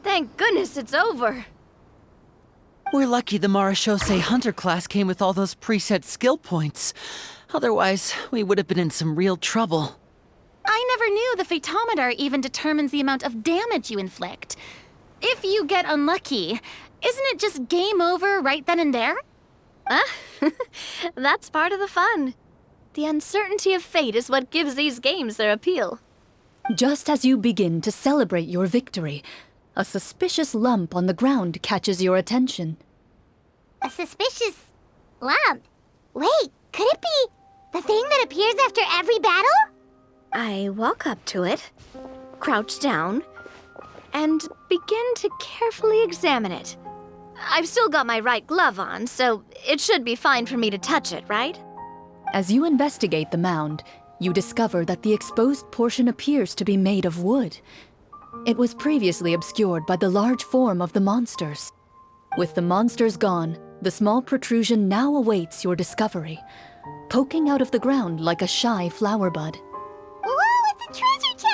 thank goodness it's over. We're lucky the Marashose Hunter class came with all those preset skill points. Otherwise, we would have been in some real trouble. I never knew the Fatometer even determines the amount of damage you inflict. If you get unlucky, isn't it just game over right then and there? That's part of the fun. The uncertainty of fate is what gives these games their appeal. Just as you begin to celebrate your victory, a suspicious lump on the ground catches your attention. A suspicious lump? Wait, could it be the thing that appears after every battle? I walk up to it, crouch down, and begin to carefully examine it. I've still got my right glove on, so it should be fine for me to touch it, right? As you investigate the mound, you discover that the exposed portion appears to be made of wood. It was previously obscured by the large form of the monsters. With the monsters gone, the small protrusion now awaits your discovery, poking out of the ground like a shy flower bud. Whoa, it's a treasure chest!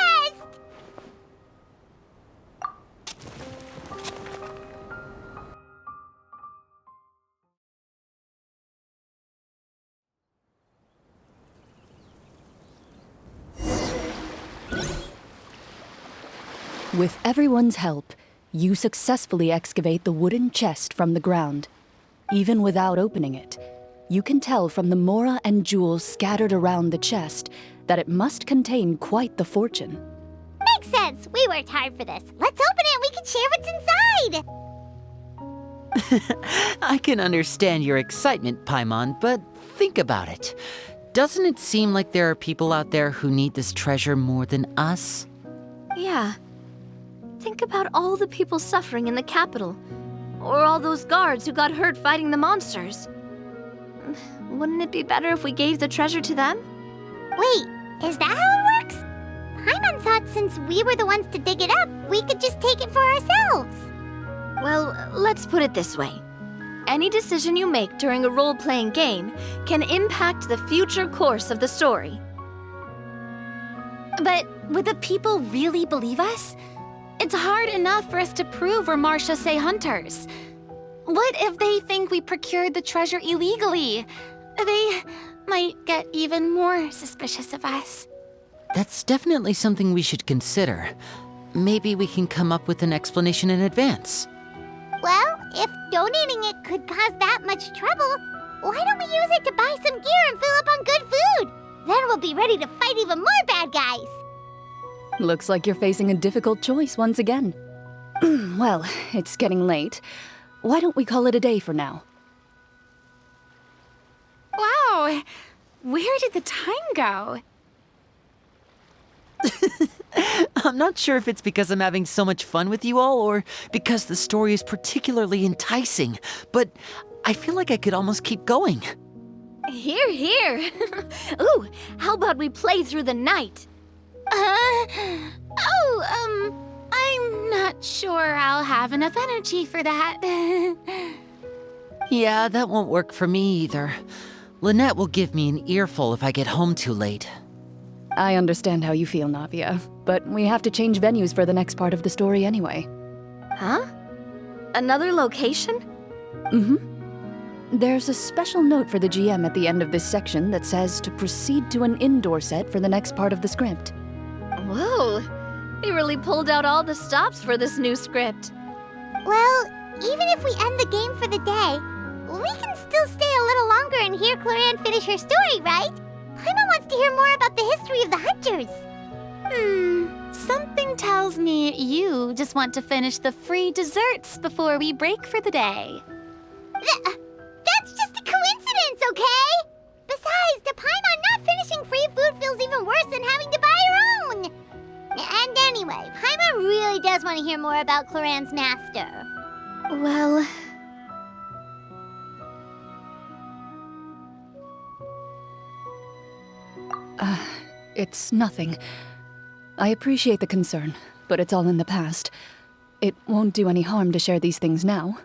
With everyone's help, you successfully excavate the wooden chest from the ground. Even without opening it, you can tell from the mora and jewels scattered around the chest that it must contain quite the fortune. Makes sense. We worked hard for this. Let's open it and we can share what's inside. I can understand your excitement, Paimon, but think about it. Doesn't it seem like there are people out there who need this treasure more than us? Yeah. Think about all the people suffering in the capital, or all those guards who got hurt fighting the monsters. Wouldn't it be better if we gave the treasure to them? Wait, is that how it works? Paimon thought since we were the ones to dig it up, we could just take it for ourselves. Well, let's put it this way. Any decision you make during a role-playing game can impact the future course of the story. But would the people really believe us? It's hard enough for us to prove we're Marashose hunters. What if they think we procured the treasure illegally? They might get even more suspicious of us. That's definitely something we should consider. Maybe we can come up with an explanation in advance. Well, if donating it could cause that much trouble, why don't we use it to buy some gear and fill up on good food? Then we'll be ready to fight even more bad guys. Looks like you're facing a difficult choice once again. Well, it's getting late. Why don't we call it a day for now? Wow, where did the time go? I'm not sure if it's because I'm having so much fun with you all or because the story is particularly enticing, but I feel like I could almost keep going. Here, here. Ooh, how about we play through the night? I'm not sure I'll have enough energy for that. Yeah, that won't work for me either. Lynette will give me an earful if I get home too late. I understand how you feel, Navia, but we have to change venues for the next part of the story anyway. Huh? Another location? There's a special note for the GM at the end of this section that says to proceed to an indoor set for the next part of the script. Whoa, they really pulled out all the stops for this new script. Well, even if we end the game for the day, we can still stay a little longer and hear Clorinde finish her story, right? Paimon wants to hear more about the history of the hunters. Something tells me you just want to finish the free desserts before we break for the day. That's just a coincidence, okay? Besides, to Paimon, not finishing free food feels even worse than having to buy her own. And anyway, Paimon really does want to hear more about Clorinde's master. Well... It's nothing. I appreciate the concern, but it's all in the past. It won't do any harm to share these things now.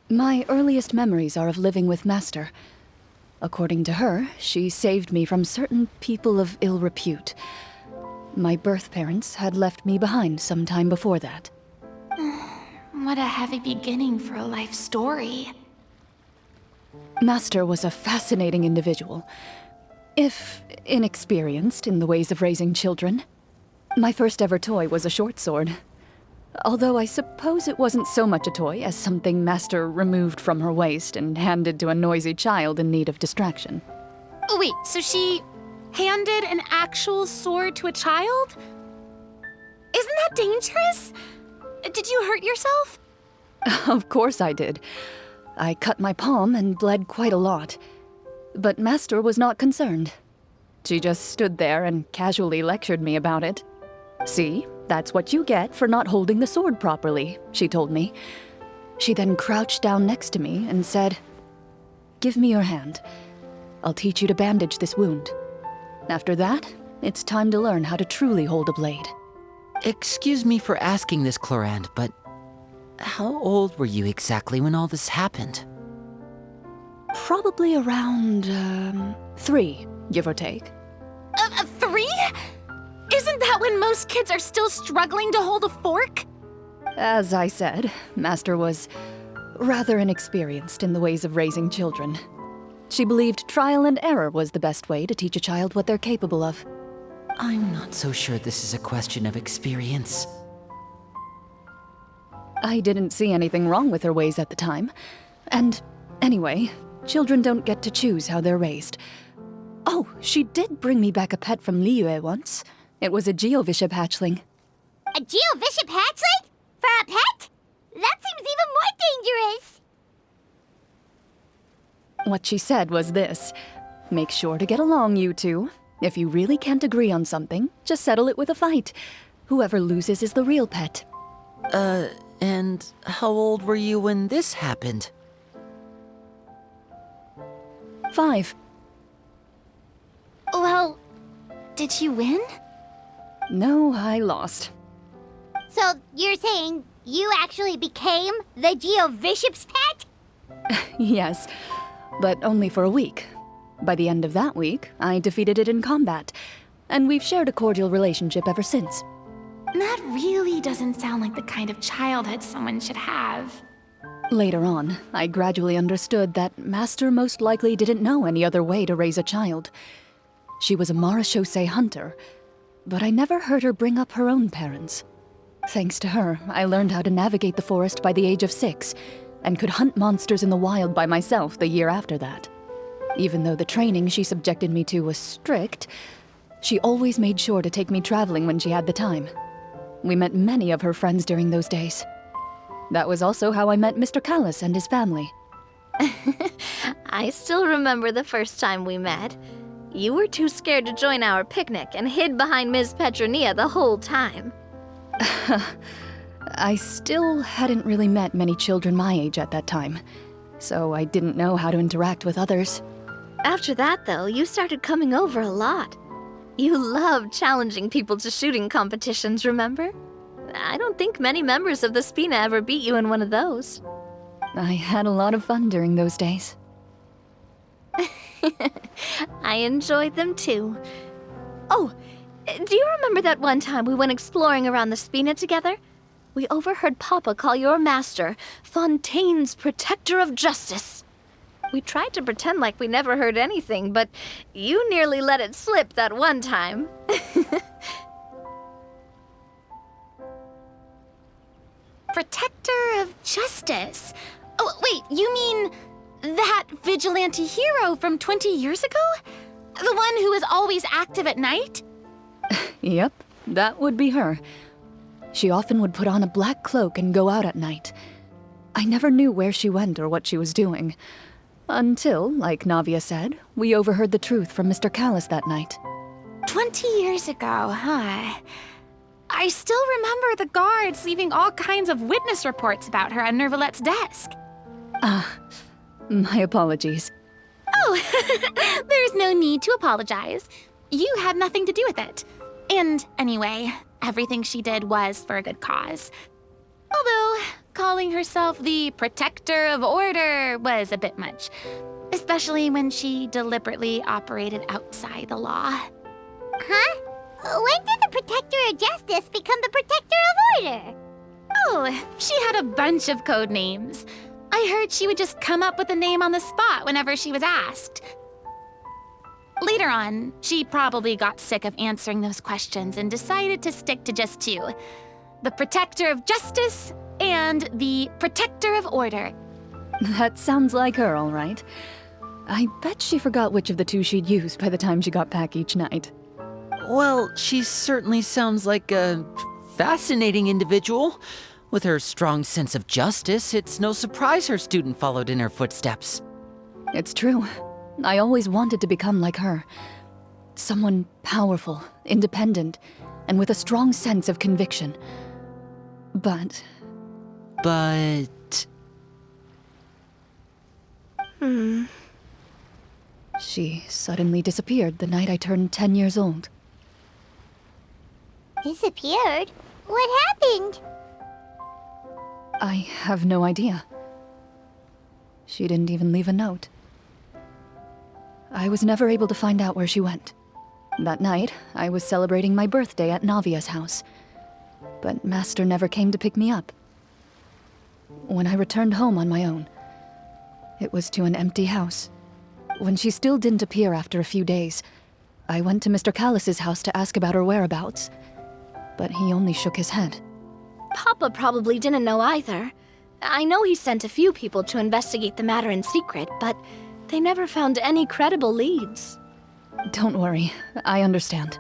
My earliest memories are of living with Master. According to her, she saved me from certain people of ill repute. My birth parents had left me behind some time before that. What a heavy beginning for a life story. Master was a fascinating individual, if inexperienced in the ways of raising children. My first ever toy was a short sword. Although I suppose it wasn't so much a toy as something Master removed from her waist and handed to a noisy child in need of distraction. Oh, wait, so she handed an actual sword to a child? Isn't that dangerous? Did you hurt yourself? Of course I did. I cut my palm and bled quite a lot. But Master was not concerned. She just stood there and casually lectured me about it. See, that's what you get for not holding the sword properly, she told me. She then crouched down next to me and said, "Give me your hand. I'll teach you to bandage this wound. After that, it's time to learn how to truly hold a blade." Excuse me for asking this, Clorinde, but how old were you exactly when all this happened? Probably around, 3, give or take. 3? Isn't that when most kids are still struggling to hold a fork? As I said, Master was rather inexperienced in the ways of raising children. She believed trial and error was the best way to teach a child what they're capable of. I'm not so sure this is a question of experience. I didn't see anything wrong with her ways at the time. And anyway, children don't get to choose how they're raised. Oh, she did bring me back a pet from Liyue once. It was a Geovishap hatchling. A Geovishap hatchling? For a pet? That seems even more dangerous. What she said was this: make sure to get along, you two. If you really can't agree on something, just settle it with a fight. Whoever loses is the real pet. And how old were you when this happened? 5. Well, did you win? No, I lost. So you're saying you actually became the Geovishap's pet? Yes, but only for a week. By the end of that week, I defeated it in combat, and we've shared a cordial relationship ever since. That really doesn't sound like the kind of childhood someone should have. Later on, I gradually understood that Master most likely didn't know any other way to raise a child. She was a marechaussee hunter, but I never heard her bring up her own parents. Thanks to her, I learned how to navigate the forest by the age of 6, and could hunt monsters in the wild by myself the year after that. Even though the training she subjected me to was strict, she always made sure to take me traveling when she had the time. We met many of her friends during those days. That was also how I met Mr. Callis and his family. I still remember the first time we met. You were too scared to join our picnic and hid behind Ms. Petronia the whole time. I still hadn't really met many children my age at that time, so I didn't know how to interact with others. After that, though, you started coming over a lot. You loved challenging people to shooting competitions, remember? I don't think many members of the Spina ever beat you in one of those. I had a lot of fun during those days. I enjoyed them too. Oh, do you remember that one time we went exploring around the Spina together? We overheard Papa call your master Fontaine's Protector of Justice. We tried to pretend like we never heard anything, but you nearly let it slip that one time. Protector of Justice? Oh, wait, you mean that vigilante hero from 20 years ago? The one who is always active at night? Yep, that would be her. She often would put on a black cloak and go out at night. I never knew where she went or what she was doing. Until, like Navia said, we overheard the truth from Mr. Callis that night. 20 years ago, huh? I still remember the guards leaving all kinds of witness reports about her on Nervalette's desk. My apologies. Oh, there's no need to apologize. You had nothing to do with it. And anyway, everything she did was for a good cause. Although, calling herself the Protector of Order was a bit much. Especially when she deliberately operated outside the law. Huh? When did the Protector of Justice become the Protector of Order? Oh, she had a bunch of code names. I heard she would just come up with a name on the spot whenever she was asked. Later on, she probably got sick of answering those questions and decided to stick to just two. The Protector of Justice and the Protector of Order. That sounds like her, all right. I bet she forgot which of the two she'd use by the time she got back each night. Well, she certainly sounds like a fascinating individual. With her strong sense of justice, it's no surprise her student followed in her footsteps. It's true. I always wanted to become like her. Someone powerful, independent, and with a strong sense of conviction. But... She suddenly disappeared the night I turned 10 years old. Disappeared? What happened? I have no idea. She didn't even leave a note. I was never able to find out where she went. That night, I was celebrating my birthday at Navia's house, but Master never came to pick me up. When I returned home on my own, it was to an empty house. When she still didn't appear after a few days, I went to Mr. Callis's house to ask about her whereabouts, but he only shook his head. Papa probably didn't know either. I know he sent a few people to investigate the matter in secret, but they never found any credible leads. Don't worry, I understand.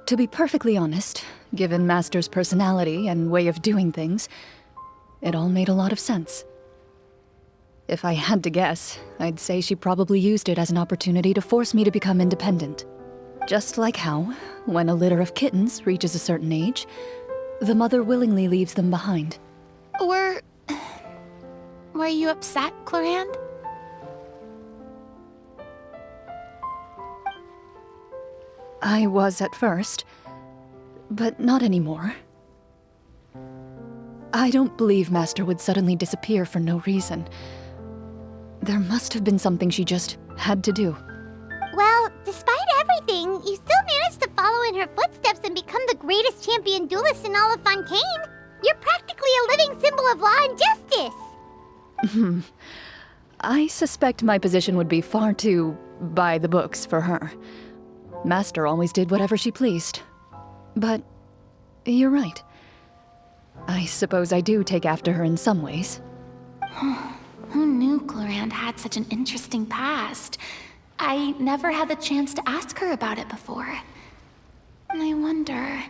To be perfectly honest, given Master's personality and way of doing things, it all made a lot of sense. If I had to guess, I'd say she probably used it as an opportunity to force me to become independent. Just like how, when a litter of kittens reaches a certain age, the mother willingly leaves them behind. Were you upset, Clorinde? I was at first, but not anymore. I don't believe Master would suddenly disappear for no reason. There must have been something she just had to do. Well, despite everything, you still managed to follow in her footsteps and become the greatest champion duelist in all of Fontaine. You're practically a living symbol of law and justice. I suspect my position would be far too by the books for her. Master always did whatever she pleased. But you're right. I suppose I do take after her in some ways. Who knew Clorinde had such an interesting past? I never had the chance to ask her about it before. And I wonder,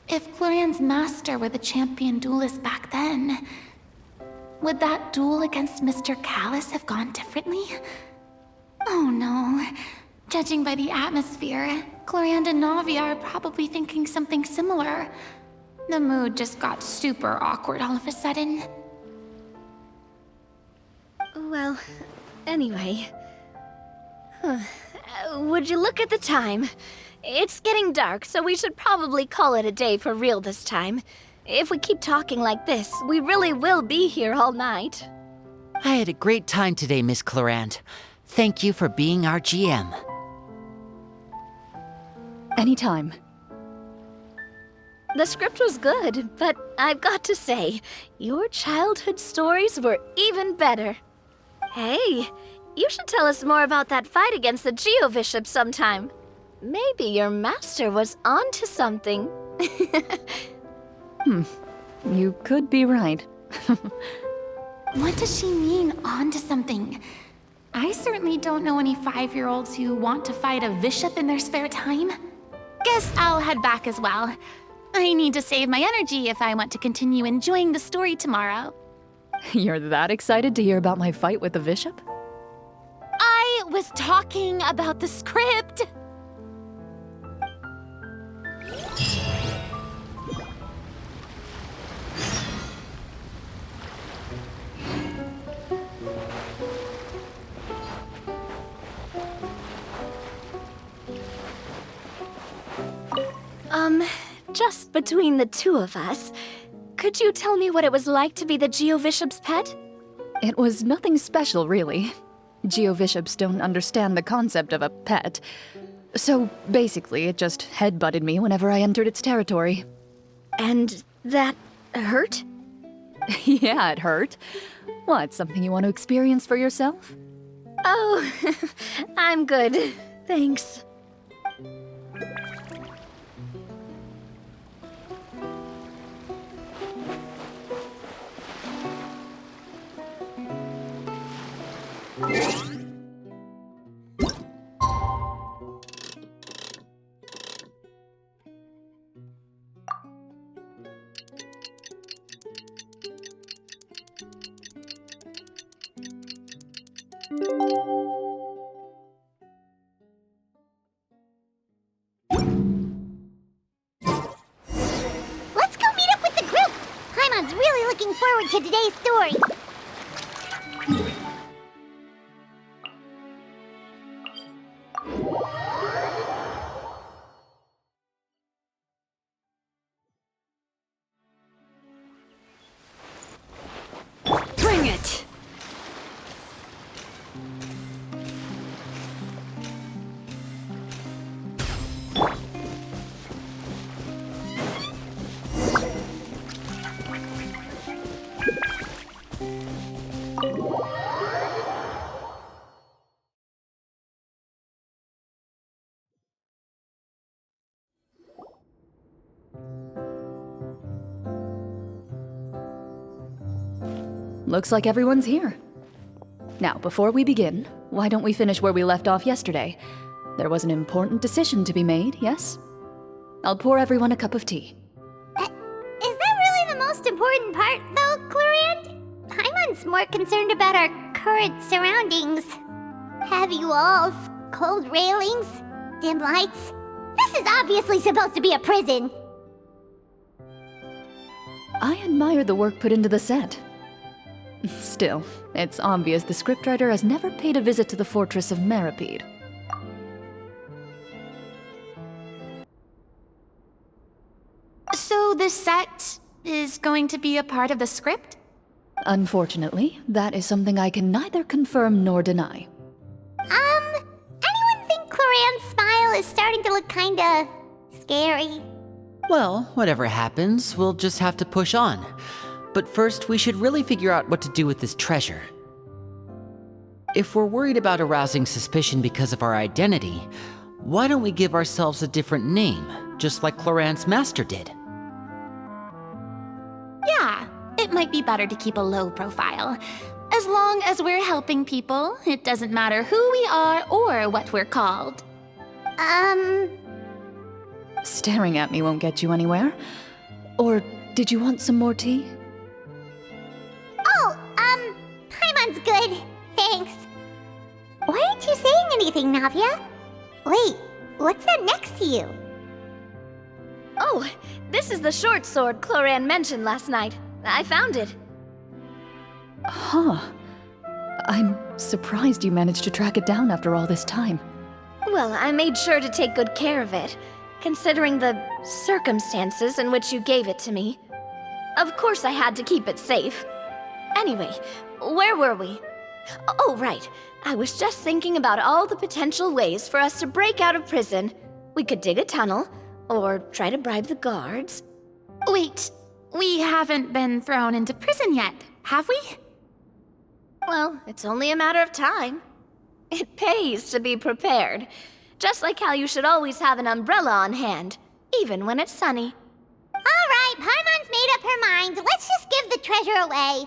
if Clorinde's master were the champion duelist back then, would that duel against Mr. Callis have gone differently? Oh Oh no. Judging by the atmosphere, Clorinde and Navia are probably thinking something similar. The mood just got super awkward all of a sudden. Well, anyway. Would you look at the time? It's getting dark, so we should probably call it a day for real this time. If we keep talking like this, we really will be here all night. I had a great time today, Miss Clorinde. Thank you for being our GM. Anytime. The script was good, but I've got to say, your childhood stories were even better. Hey, you should tell us more about that fight against the Geo-Bishop sometime. Maybe your master was onto something. You could be right. What does she mean, onto something? I certainly don't know any 5-year-olds who want to fight a bishop in their spare time. Guess I'll head back as well. I need to save my energy if I want to continue enjoying the story tomorrow. You're that excited to hear about my fight with the bishop? I was talking about the script! Just between the two of us, could you tell me what it was like to be the Geo-Bishop's pet? It was nothing special, really. Geo-Bishops don't understand the concept of a pet. So basically, it just headbutted me whenever I entered its territory. And that hurt? Yeah, it hurt. What, something you want to experience for yourself? Oh, I'm good. Thanks. Let's go meet up with the group! Paimon's really looking forward to today's story. Bring it! Looks like everyone's here. Now, before we begin, why don't we finish where we left off yesterday? There was an important decision to be made, yes? I'll pour everyone a cup of tea. Is that really the most important part, though, Clorinde? Paimon's more concerned about our current surroundings. Heavy walls, cold railings, dim lights. This is obviously supposed to be a prison. I admire the work put into the set. Still, it's obvious the scriptwriter has never paid a visit to the fortress of Rapperia. So this set is going to be a part of the script? Unfortunately, that is something I can neither confirm nor deny. Anyone think Clorinde's smile is starting to look kinda scary? Well, whatever happens, we'll just have to push on. But first, we should really figure out what to do with this treasure. If we're worried about arousing suspicion because of our identity, why don't we give ourselves a different name, just like Clorinde's master did? Yeah, it might be better to keep a low profile. As long as we're helping people, it doesn't matter who we are or what we're called. Staring at me won't get you anywhere. Or did you want some more tea? Oh, Paimon's good. Thanks. Why aren't you saying anything, Navia. Wait, what's that next to you? Oh, this is the short sword Clorinde mentioned last night. I found it. Huh. I'm surprised you managed to track it down after all this time. Well, I made sure to take good care of it, considering the circumstances in which you gave it to me. Of course I had to keep it safe. Anyway, where were we? Oh, right. I was just thinking about all the potential ways for us to break out of prison. We could dig a tunnel, or try to bribe the guards. Wait, we haven't been thrown into prison yet, have we? Well, it's only a matter of time. It pays to be prepared. Just like how you should always have an umbrella on hand, even when it's sunny. All right, Paimon's made up her mind. Let's just give the treasure away.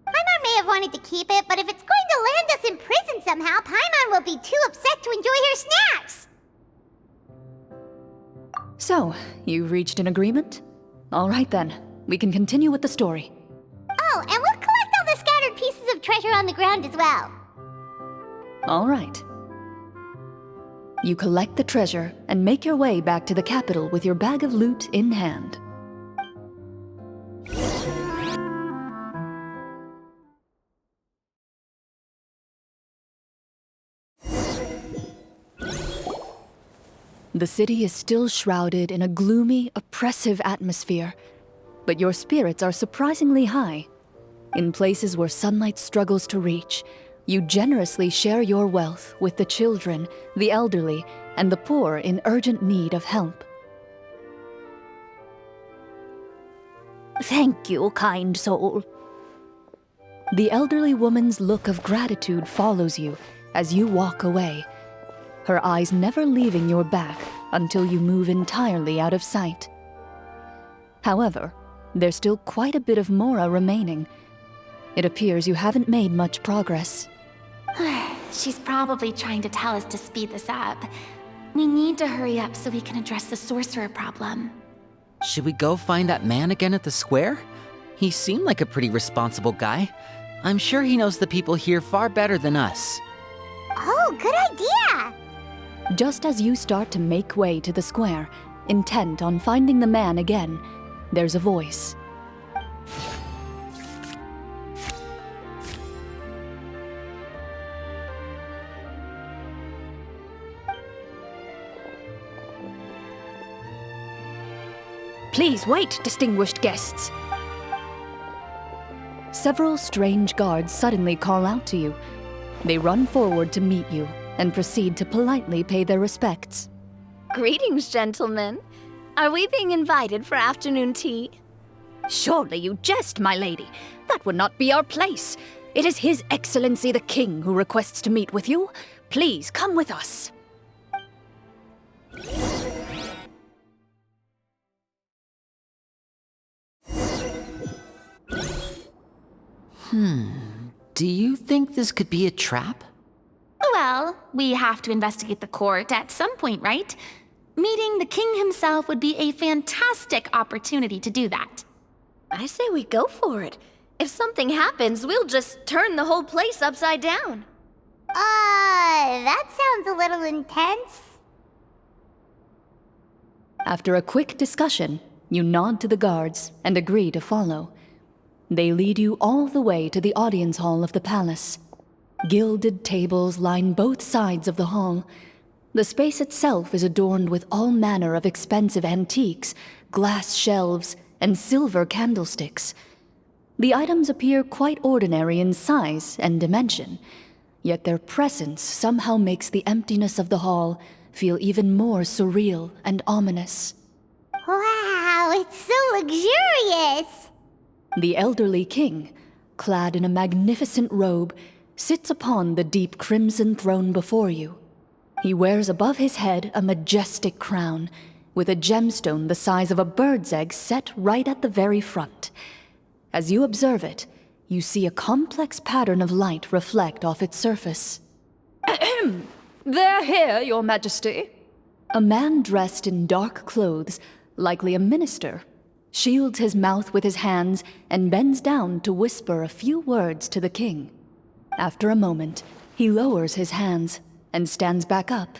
Paimon may have wanted to keep it, but if it's going to land us in prison somehow, Paimon will be too upset to enjoy her snacks. So, you reached an agreement? All right then, we can continue with the story. Oh, and we'll collect all the scattered pieces of treasure on the ground as well. All right. You collect the treasure and make your way back to the capital with your bag of loot in hand. The city is still shrouded in a gloomy, oppressive atmosphere, but your spirits are surprisingly high. In places where sunlight struggles to reach, you generously share your wealth with the children, the elderly, and the poor in urgent need of help. Thank you, kind soul. The elderly woman's look of gratitude follows you as you walk away, her eyes never leaving your back until you move entirely out of sight. However, there's still quite a bit of Mora remaining. It appears you haven't made much progress. She's probably trying to tell us to speed this up. We need to hurry up so we can address the sorcerer problem. Should we go find that man again at the square? He seemed like a pretty responsible guy. I'm sure he knows the people here far better than us. Oh, good idea! Just as you start to make way to the square, intent on finding the man again, there's a voice. Please wait, distinguished guests. Several strange guards suddenly call out to you. They run forward to meet you and proceed to politely pay their respects. Greetings, gentlemen. Are we being invited for afternoon tea? Surely you jest, my lady. That would not be our place. It is His Excellency the King who requests to meet with you. Please come with us. Do you think this could be a trap? Well, we have to investigate the court at some point, right? Meeting the king himself would be a fantastic opportunity to do that. I say we go for it. If something happens, we'll just turn the whole place upside down. That sounds a little intense. After a quick discussion, you nod to the guards and agree to follow. They lead you all the way to the audience hall of the palace. Gilded tables line both sides of the hall. The space itself is adorned with all manner of expensive antiques, glass shelves, and silver candlesticks. The items appear quite ordinary in size and dimension, yet their presence somehow makes the emptiness of the hall feel even more surreal and ominous. Wow, it's so luxurious! The elderly king, clad in a magnificent robe, sits upon the deep crimson throne before you. He wears above his head a majestic crown, with a gemstone the size of a bird's egg set right at the very front. As you observe it, you see a complex pattern of light reflect off its surface. They're here, Your Majesty. A man dressed in dark clothes, likely a minister, shields his mouth with his hands and bends down to whisper a few words to the king. After a moment, He lowers his hands and stands back up.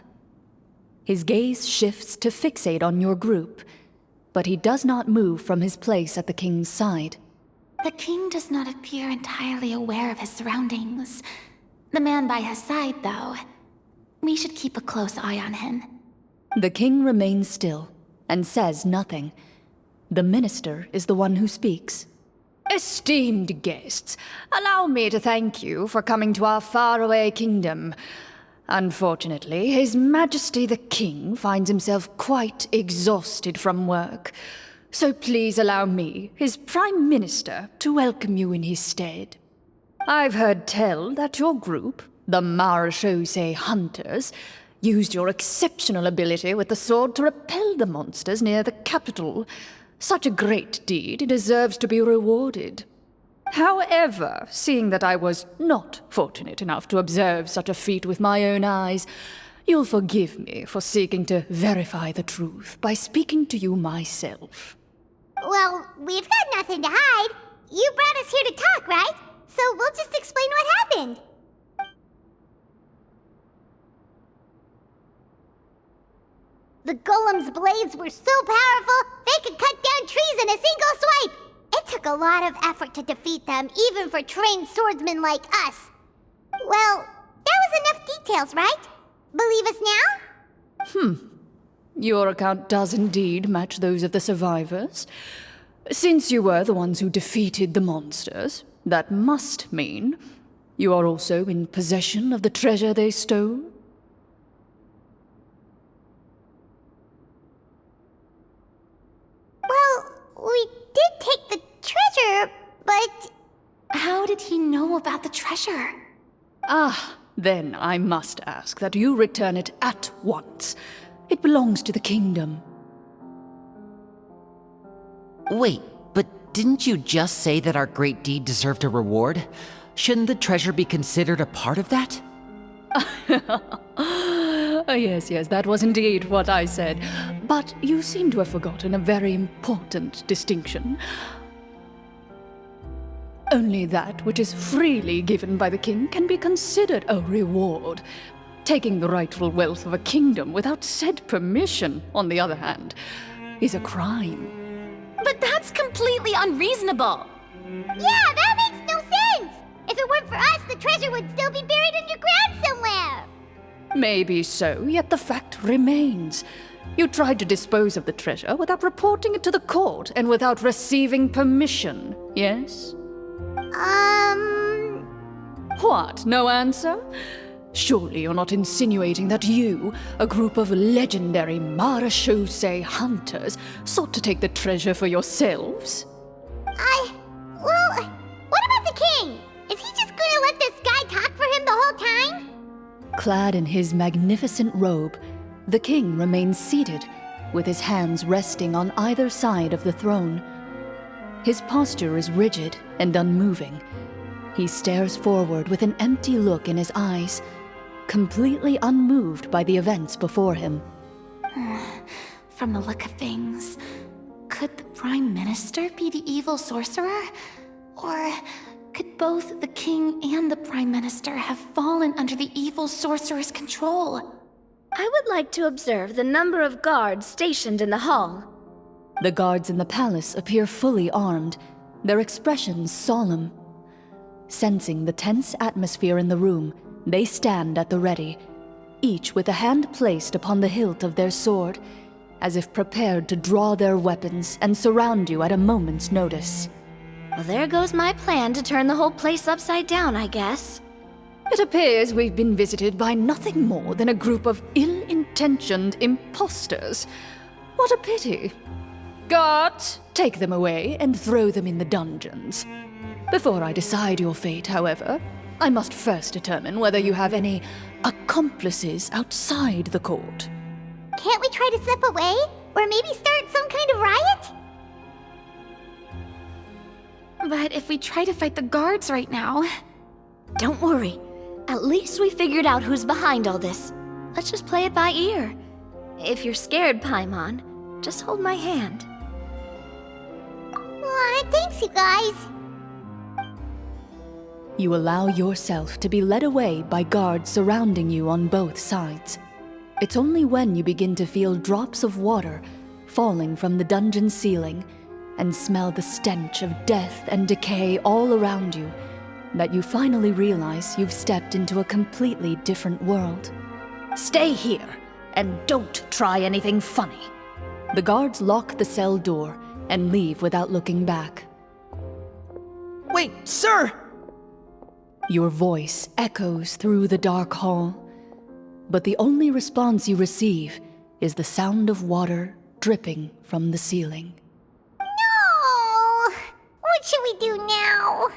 His gaze shifts to fixate on your group, but he does not move from his place at the king's side. The king does not appear entirely aware of his surroundings. The man by his side, though. We should keep a close eye on him. The king remains still and says nothing. The minister is the one who speaks. Esteemed guests, allow me to thank you for coming to our faraway kingdom. Unfortunately, His Majesty the King finds himself quite exhausted from work. So please allow me, his Prime Minister, to welcome you in his stead. I've heard tell that your group, the Marechaussee Hunters, used your exceptional ability with the sword to repel the monsters near the capital. Such a great deed deserves to be rewarded. However, seeing that I was not fortunate enough to observe such a feat with my own eyes, you'll forgive me for seeking to verify the truth by speaking to you myself. Well, we've got nothing to hide. You brought us here to talk, right? So we'll just explain what happened. The golem's blades were so powerful, they could cut down trees in a single swipe. It took a lot of effort to defeat them, even for trained swordsmen like us. Well, that was enough details, right? Believe us now? Your account does indeed match those of the survivors. Since you were the ones who defeated the monsters, that must mean you are also in possession of the treasure they stole? Well, we did take the treasure, but... How did he know about the treasure? Then I must ask that you return it at once. It belongs to the kingdom. Wait, but didn't you just say that our great deed deserved a reward? Shouldn't the treasure be considered a part of that? Yes, that was indeed what I said. But you seem to have forgotten a very important distinction. Only that which is freely given by the king can be considered a reward. Taking the rightful wealth of a kingdom without said permission, on the other hand, is a crime. But that's completely unreasonable! Yeah, that makes no sense! If it weren't for us, the treasure would still be buried underground somewhere! Maybe so, yet the fact remains. You tried to dispose of the treasure without reporting it to the court and without receiving permission, yes? What, no answer? Surely you're not insinuating that you, a group of legendary Marechaussee hunters, sought to take the treasure for yourselves? Well, what about the king? Is he just gonna let this guy talk for him the whole time? Clad in his magnificent robe, the king remains seated, with his hands resting on either side of the throne. His posture is rigid and unmoving. He stares forward with an empty look in his eyes, completely unmoved by the events before him. From the look of things, could the Prime Minister be the evil sorcerer? Or could both the King and the Prime Minister have fallen under the evil sorcerer's control? I would like to observe the number of guards stationed in the hall. The guards in the palace appear fully armed, their expressions solemn. Sensing the tense atmosphere in the room, they stand at the ready, each with a hand placed upon the hilt of their sword, as if prepared to draw their weapons and surround you at a moment's notice. Well, there goes my plan to turn the whole place upside down, I guess. It appears we've been visited by nothing more than a group of ill-intentioned imposters. What a pity. Guards, take them away and throw them in the dungeons. Before I decide your fate, however, I must first determine whether you have any accomplices outside the court. Can't we try to slip away? Or maybe start some kind of riot? But if we try to fight the guards right now... Don't worry. At least we figured out who's behind all this. Let's just play it by ear. If you're scared, Paimon, just hold my hand. Aw, thanks, you guys. You allow yourself to be led away by guards surrounding you on both sides. It's only when you begin to feel drops of water falling from the dungeon ceiling and smell the stench of death and decay all around you that you finally realize you've stepped into a completely different world. Stay here, and don't try anything funny. The guards lock the cell door and leave without looking back. Wait, sir! Your voice echoes through the dark hall, but the only response you receive is the sound of water dripping from the ceiling. No! What should we do now?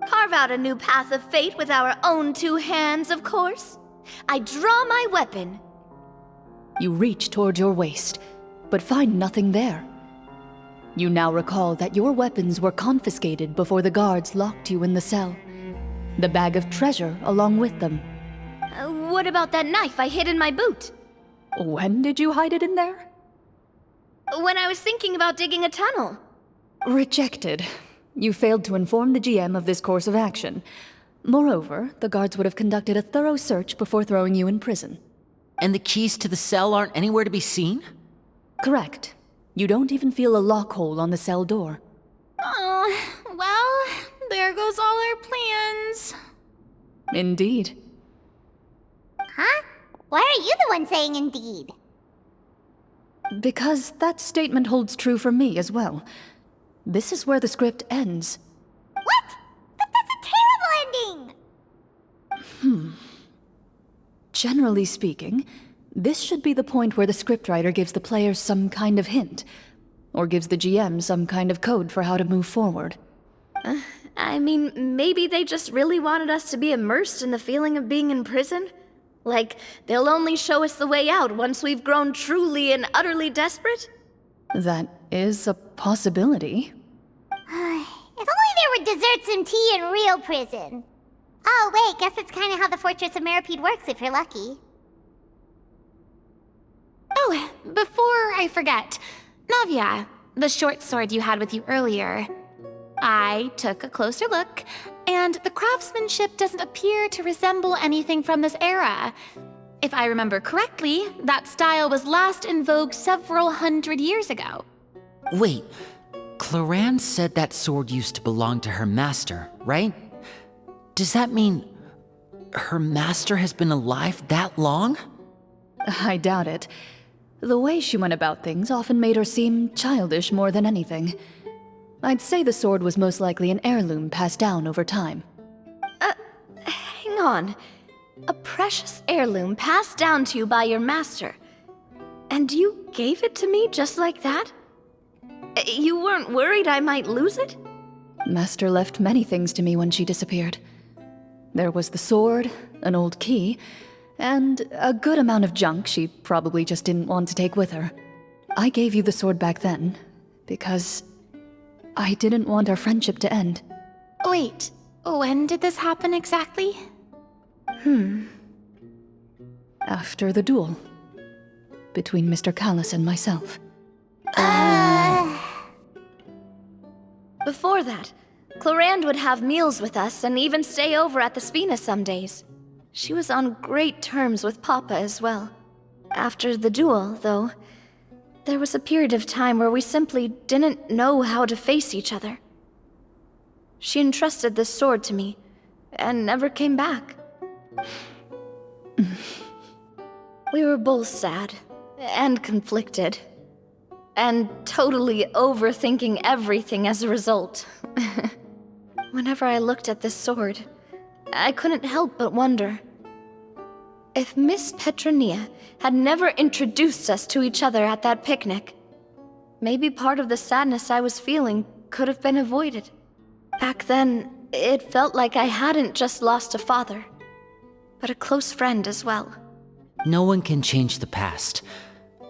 Carve out a new path of fate with our own two hands, of course. I draw my weapon. You reach toward your waist, but find nothing there. You now recall that your weapons were confiscated before the guards locked you in the cell. The bag of treasure along with them. What about that knife I hid in my boot? When did you hide it in there? When I was thinking about digging a tunnel. Rejected. You failed to inform the GM of this course of action. Moreover, the guards would have conducted a thorough search before throwing you in prison. And the keys to the cell aren't anywhere to be seen? Correct. You don't even feel a lock hole on the cell door. Oh, well, there goes all our plans. Indeed. Huh? Why are you the one saying indeed? Because that statement holds true for me as well. This is where the script ends. What? But that's a terrible ending! Generally speaking, this should be the point where the scriptwriter gives the players some kind of hint, or gives the GM some kind of code for how to move forward. I mean, maybe they just really wanted us to be immersed in the feeling of being in prison? Like, they'll only show us the way out once we've grown truly and utterly desperate? That is a possibility. If only there were desserts and tea in real prison. Oh, wait, guess that's kind of how the Fortress of Meripede works if you're lucky. Oh, before I forget, Navia, the short sword you had with you earlier. I took a closer look, and the craftsmanship doesn't appear to resemble anything from this era. If I remember correctly, that style was last in vogue several hundred years ago. Wait, Clorinde said that sword used to belong to her master, right? Does that mean her master has been alive that long? I doubt it. The way she went about things often made her seem childish more than anything. I'd say the sword was most likely an heirloom passed down over time. Hang on. A precious heirloom passed down to you by your master. And you gave it to me just like that? You weren't worried I might lose it? Master left many things to me when she disappeared. There was the sword, an old key, and a good amount of junk she probably just didn't want to take with her. I gave you the sword back then, because I didn't want our friendship to end. Wait, when did this happen exactly? After the duel. Between Mr. Callis and myself. Before that, Clorinde would have meals with us and even stay over at the Spina some days. She was on great terms with Papa as well. After the duel, though, there was a period of time where we simply didn't know how to face each other. She entrusted this sword to me, and never came back. We were both sad, and conflicted, and totally overthinking everything as a result. Whenever I looked at this sword, I couldn't help but wonder if Miss Petronia had never introduced us to each other at that picnic. Maybe part of the sadness I was feeling could have been avoided. Back then, it felt like I hadn't just lost a father, but a close friend as well. No one can change the past.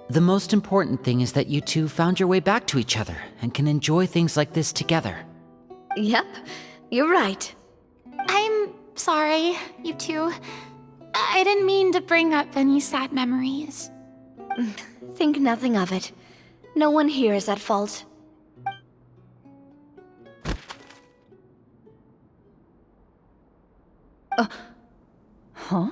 The most important thing is that you two found your way back to each other and can enjoy things like this together. Yep, you're right. I'm sorry, you two. I didn't mean to bring up any sad memories. Think nothing of it. No one here is at fault. Huh?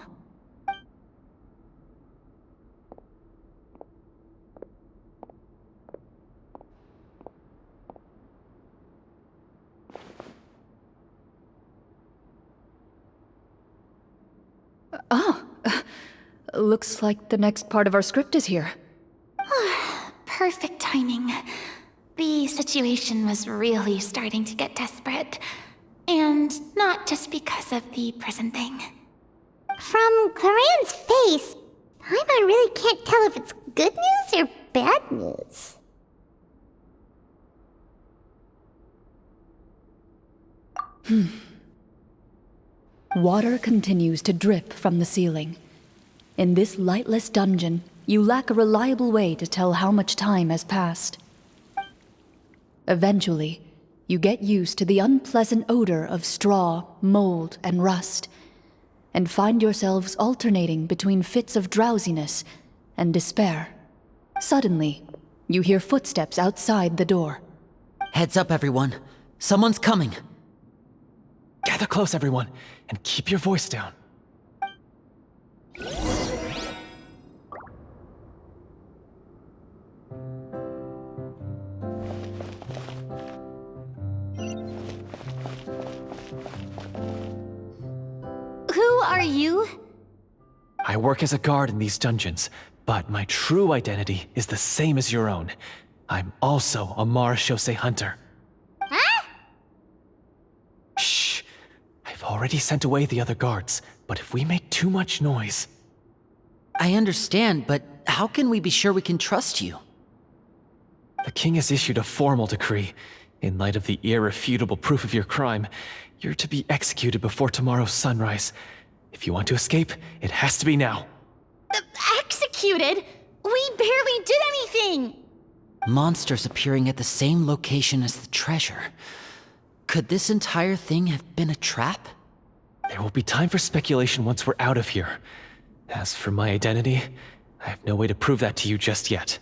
Looks like the next part of our script is here. Perfect timing. The situation was really starting to get desperate. And not just because of the prison thing. From Clorinde's face, Paimon really can't tell if it's good news or bad news. Water continues to drip from the ceiling. In this lightless dungeon, you lack a reliable way to tell how much time has passed. Eventually, you get used to the unpleasant odor of straw, mold, and rust, and find yourselves alternating between fits of drowsiness and despair. Suddenly, you hear footsteps outside the door. Heads up, everyone. Someone's coming. Gather close, everyone, and keep your voice down. Who are you? I work as a guard in these dungeons, but my true identity is the same as your own. I'm also a Marechaussee hunter. Huh? Shh! I've already sent away the other guards, but if we make too much noise... I understand, but how can we be sure we can trust you? The king has issued a formal decree. In light of the irrefutable proof of your crime, you're to be executed before tomorrow's sunrise. If you want to escape, it has to be now. Executed? We barely did anything! Monsters appearing at the same location as the treasure. Could this entire thing have been a trap? There will be time for speculation once we're out of here. As for my identity, I have no way to prove that to you just yet.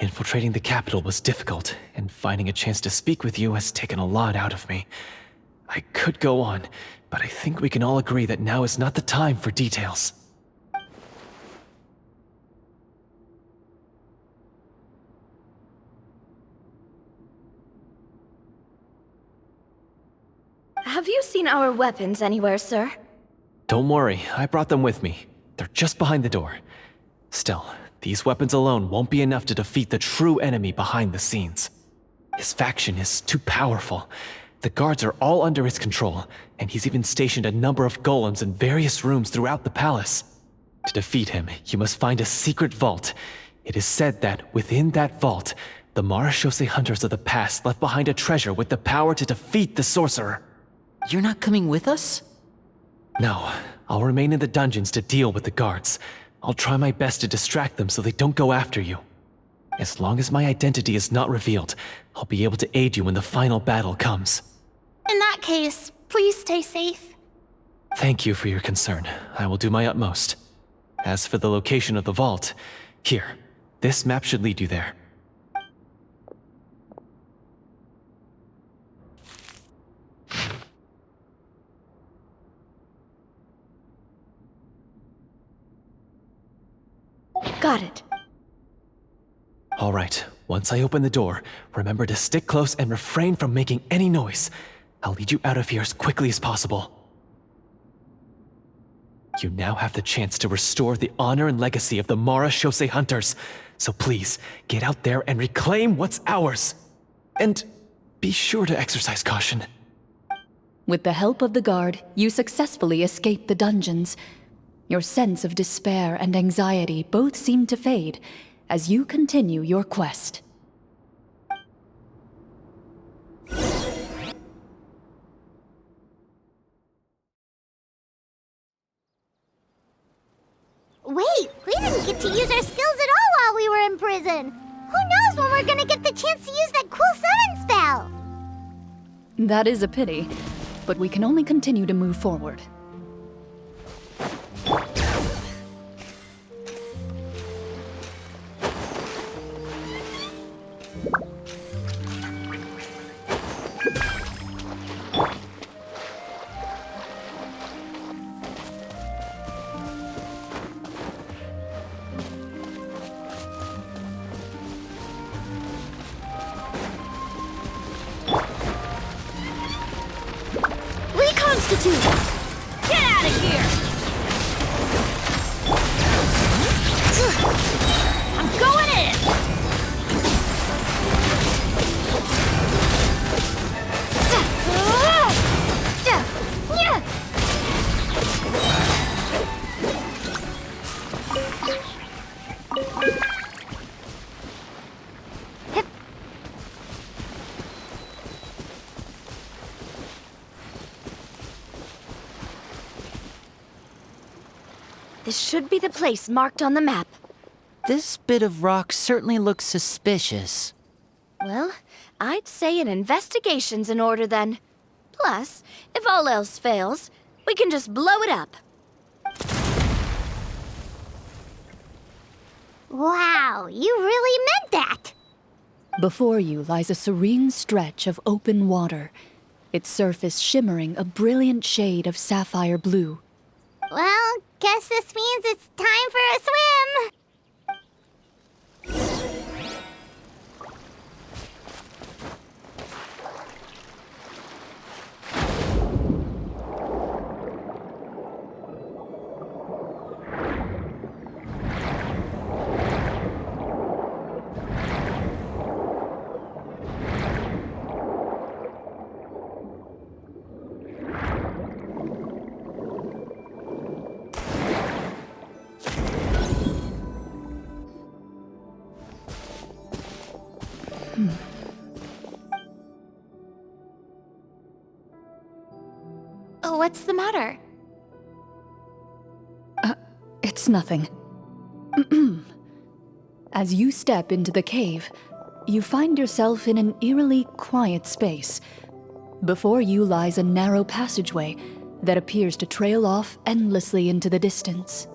Infiltrating the capital was difficult, and finding a chance to speak with you has taken a lot out of me. I could go on, but I think we can all agree that now is not the time for details. Have you seen our weapons anywhere, sir? Don't worry, I brought them with me. They're just behind the door. Still, these weapons alone won't be enough to defeat the true enemy behind the scenes. His faction is too powerful. The guards are all under his control, and he's even stationed a number of golems in various rooms throughout the palace. To defeat him, you must find a secret vault. It is said that within that vault, the Marechaussee hunters of the past left behind a treasure with the power to defeat the sorcerer. You're not coming with us? No, I'll remain in the dungeons to deal with the guards. I'll try my best to distract them so they don't go after you. As long as my identity is not revealed, I'll be able to aid you when the final battle comes. In that case, please stay safe. Thank you for your concern. I will do my utmost. As for the location of the vault, here, this map should lead you there. Got it. All right, once I open the door, remember to stick close and refrain from making any noise. I'll lead you out of here as quickly as possible. You now have the chance to restore the honor and legacy of the Marechaussee hunters. So please, get out there and reclaim what's ours. And be sure to exercise caution. With the help of the guard, you successfully escape the dungeons. Your sense of despair and anxiety both seem to fade as you continue your quest. Wait, we didn't get to use our skills at all while we were in prison. Who knows when we're gonna get the chance to use that cool summon spell? That is a pity, but we can only continue to move forward. altitude! Get out of here! I'm going in! This should be the place marked on the map. This bit of rock certainly looks suspicious. Well, I'd say an investigation's in order then. Plus, if all else fails, we can just blow it up. Wow, you really meant that! Before you lies a serene stretch of open water, its surface shimmering a brilliant shade of sapphire blue. Well, guess this means it's time for a swim! What's the matter? It's nothing. As you step into the cave, you find yourself in an eerily quiet space. Before you lies a narrow passageway that appears to trail off endlessly into the distance.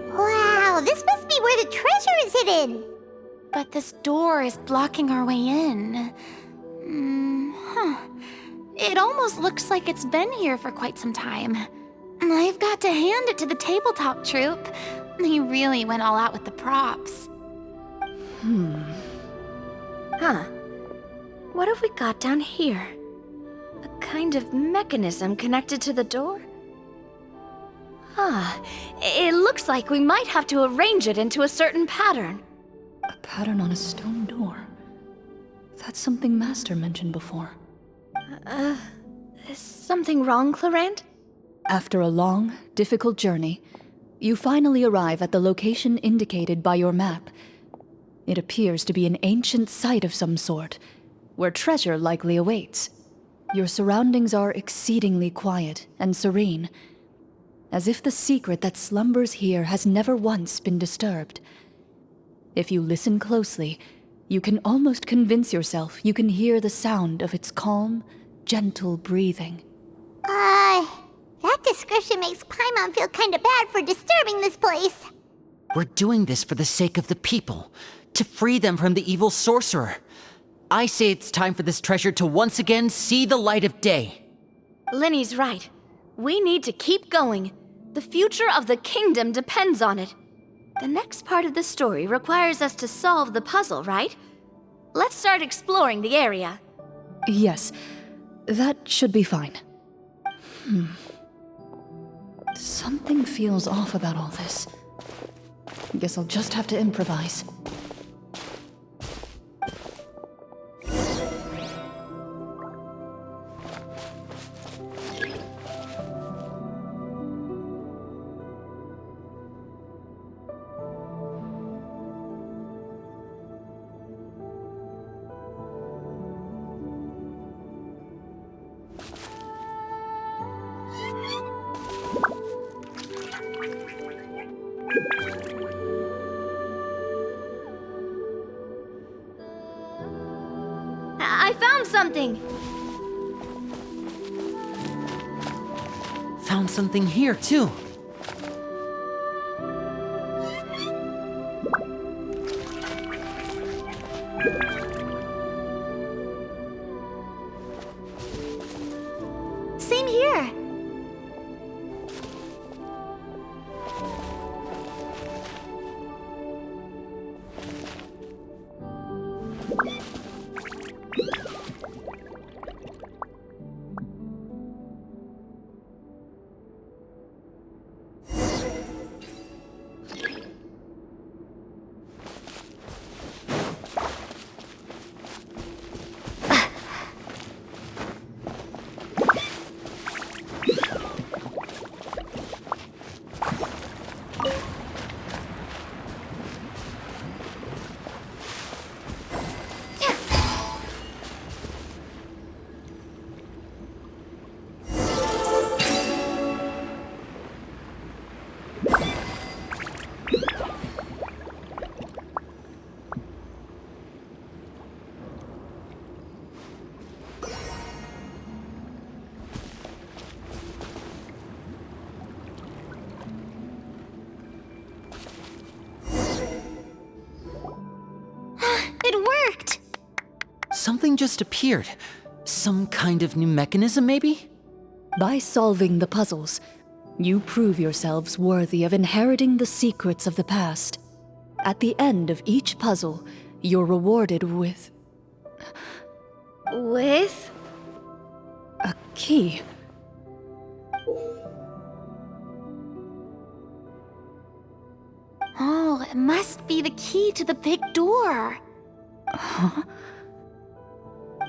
Wow, this must be where the treasure is hidden! But this door is blocking our way in. It almost looks like it's been here for quite some time. I've got to hand it to the tabletop troupe. They really went all out with the props. Huh. What have we got down here? A kind of mechanism connected to the door? Ah, it looks like we might have to arrange it into a certain pattern. A pattern on a stone door. That's something Master mentioned before. Is something wrong, Clorinde? After a long, difficult journey, you finally arrive at the location indicated by your map. It appears to be an ancient site of some sort, where treasure likely awaits. Your surroundings are exceedingly quiet and serene, as if the secret that slumbers here has never once been disturbed. If you listen closely, you can almost convince yourself you can hear the sound of its calm, gentle breathing. That description makes Paimon feel kinda bad for disturbing this place. We're doing this for the sake of the people, to free them from the evil sorcerer. I say it's time for this treasure to once again see the light of day. Lyney's right. We need to keep going. The future of the kingdom depends on it. The next part of the story requires us to solve the puzzle, right? Let's start exploring the area. Yes, that should be fine. Something feels off about all this. Guess I'll just have to improvise. I found something! Found something here, too. Same here. something just appeared. Some kind of new mechanism, maybe? By solving the puzzles, you prove yourselves worthy of inheriting the secrets of the past. At the end of each puzzle, you're rewarded with With? a key. Oh, it must be the key to the big door. Huh?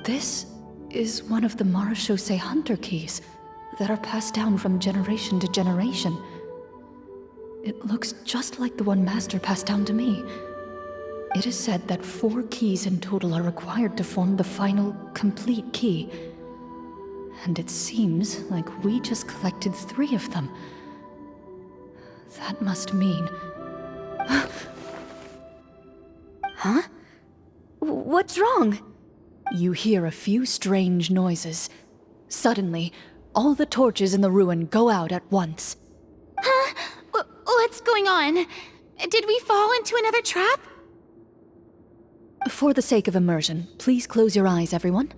This is one of the Marechaussee Hunter keys that are passed down from generation to generation. It looks just like the one Master passed down to me. It is said that 4 keys in total are required to form the final, complete key. And it seems like we just collected 3 of them. That must mean... Huh? What's wrong? You hear a few strange noises. Suddenly, all the torches in the ruin go out at once. Huh? What's going on? Did we fall into another trap? For the sake of immersion, please close your eyes, everyone.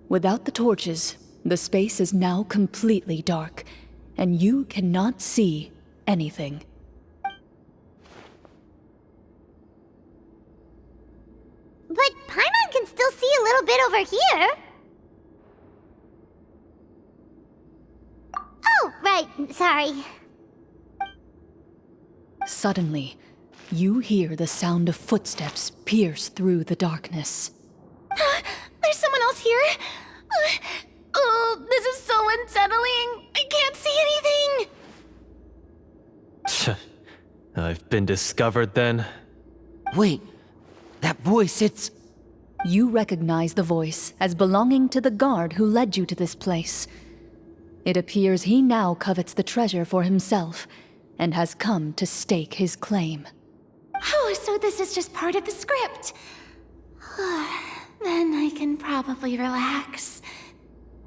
Without the torches, the space is now completely dark, and you cannot see anything. But Paimon can still see a little bit over here. Oh, right, sorry. Suddenly, you hear the sound of footsteps pierce through the darkness. There's someone else here? Oh, this is so unsettling. I can't see anything. I've been discovered then. Wait, that voice, it's... You recognize the voice as belonging to the guard who led you to this place. It appears he now covets the treasure for himself, and has come to stake his claim. Oh, so this is just part of the script. Then I can probably relax.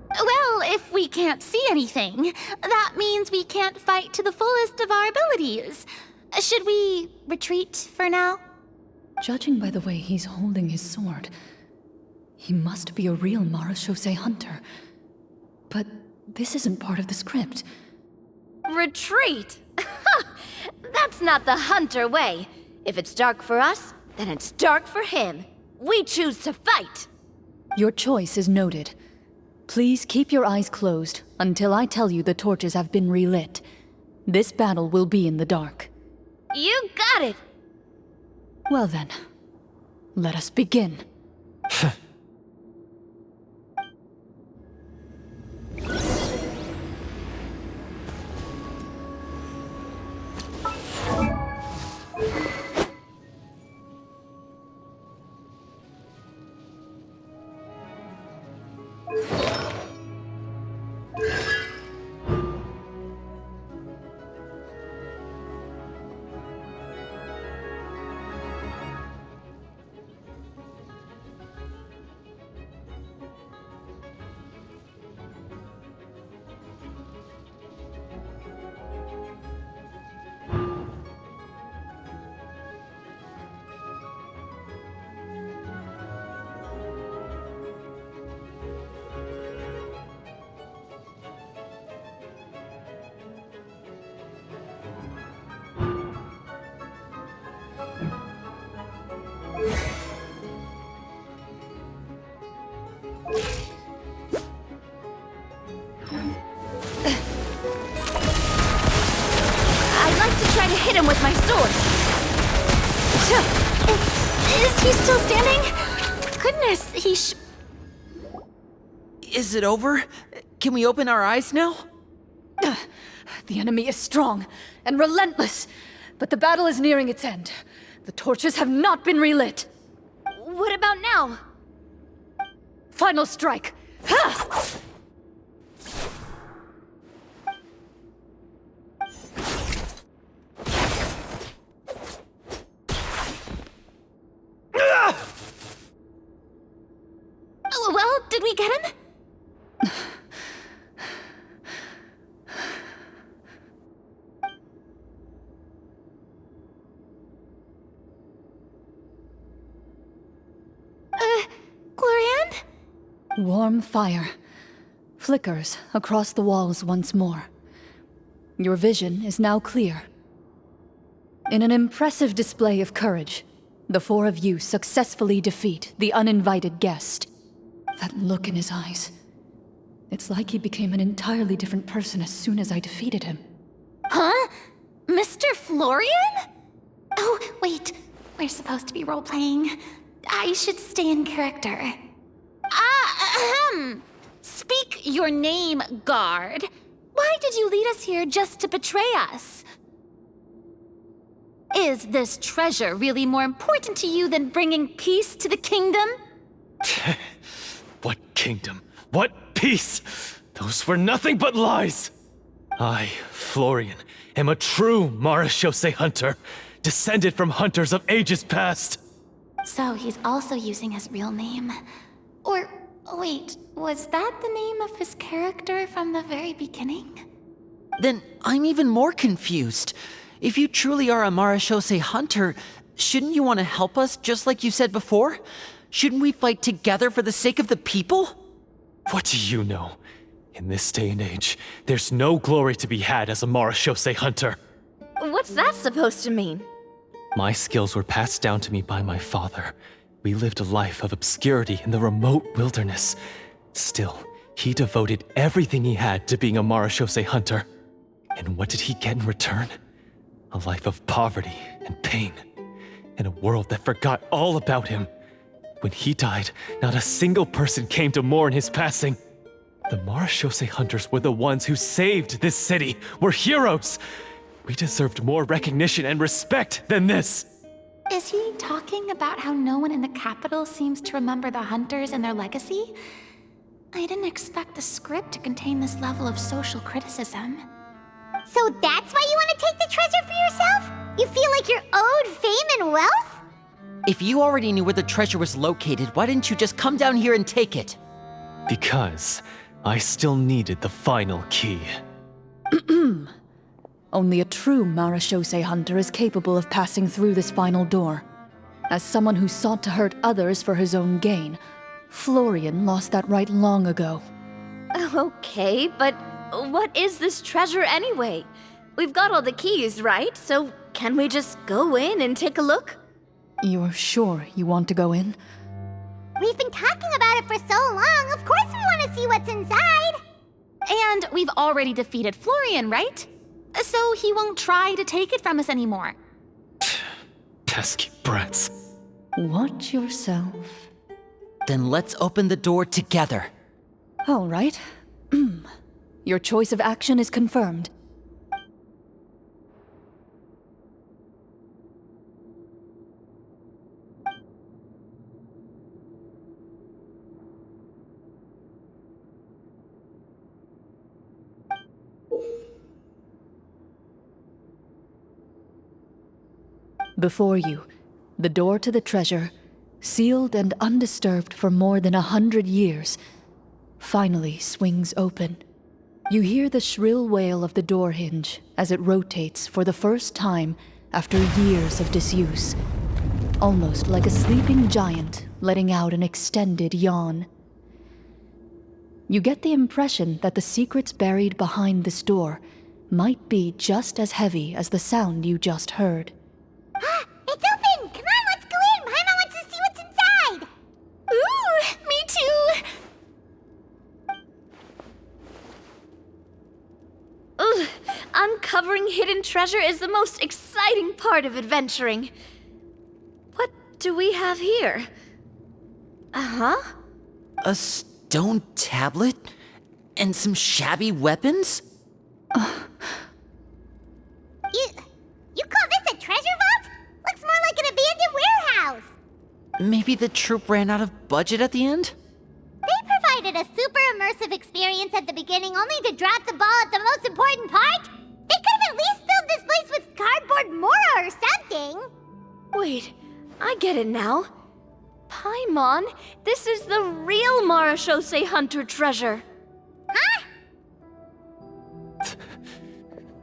Well, if we can't see anything, that means we can't fight to the fullest of our abilities. Should we retreat for now? Judging by the way he's holding his sword, he must be a real Marechaussee hunter. But this isn't part of the script. Retreat? That's not the hunter way. If it's dark for us, then it's dark for him. We choose to fight. Your choice is noted. Please keep your eyes closed until I tell you the torches have been relit. This battle will be in the dark. You got it! Well then, let us begin. I'd like to try to hit him with my sword. Is he still standing? Goodness, Is it over? Can we open our eyes now? The enemy is strong and relentless, but the battle is nearing its end. The torches have not been relit. What about now? Final strike! Ha! Oh, well, did we get him? Warm fire flickers across the walls once more. Your vision is now clear. In an impressive display of courage, the four of you successfully defeat the uninvited guest. That look in his eyes. It's like he became an entirely different person as soon as I defeated him. Huh? Mr. Florian? Oh, wait. We're supposed to be role-playing. I should stay in character. Speak your name, guard. Why did you lead us here just to betray us? Is this treasure really more important to you than bringing peace to the kingdom? What kingdom? What peace? Those were nothing but lies! I, Florian, am a true Marachose hunter, descended from hunters of ages past. So he's also using his real name. Or, wait, was that the name of his character from the very beginning? Then I'm even more confused. If you truly are a Marachose hunter, shouldn't you want to help us just like you said before? Shouldn't we fight together for the sake of the people? What do you know? In this day and age, there's no glory to be had as a Marachose hunter. What's that supposed to mean? My skills were passed down to me by my father. We lived a life of obscurity in the remote wilderness. Still, he devoted everything he had to being a Marachose hunter. And what did he get in return? A life of poverty and pain. In a world that forgot all about him. When he died, not a single person came to mourn his passing. The Marachose hunters were the ones who saved this city, were heroes. We deserved more recognition and respect than this. Is he talking about how no one in the capital seems to remember the hunters and their legacy? I didn't expect the script to contain this level of social criticism. So that's why you want to take the treasure for yourself? You feel like you're owed fame and wealth? If you already knew where the treasure was located, why didn't you just come down here and take it? Because I still needed the final key. Only a true Marachose hunter is capable of passing through this final door. As someone who sought to hurt others for his own gain, Florian lost that right long ago. Okay, but what is this treasure anyway? We've got all the keys, right? So can we just go in and take a look? You're sure you want to go in? We've been talking about it for so long, of course we want to see what's inside! And we've already defeated Florian, right? So he won't try to take it from us anymore. Pesky brats. Watch yourself. Then let's open the door together. All right. Your choice of action is confirmed. Before you, the door to the treasure, sealed and undisturbed for more than 100 years, finally swings open. You hear the shrill wail of the door hinge as it rotates for the first time after years of disuse, almost like a sleeping giant letting out an extended yawn. You get the impression that the secrets buried behind this door might be just as heavy as the sound you just heard. It's open! Come on, let's go in! Paimon wants to see what's inside! Ooh, me too! Ugh, uncovering hidden treasure is the most exciting part of adventuring. What do we have here? Uh-huh. A stone tablet? And some shabby weapons? You call this a treasure vault? Looks more like an abandoned warehouse! Maybe the troupe ran out of budget at the end? They provided a super immersive experience at the beginning only to drop the ball at the most important part? They could have at least filled this place with cardboard mora or something! Wait, I get it now. Paimon, this is the real Marachose hunter treasure. Huh?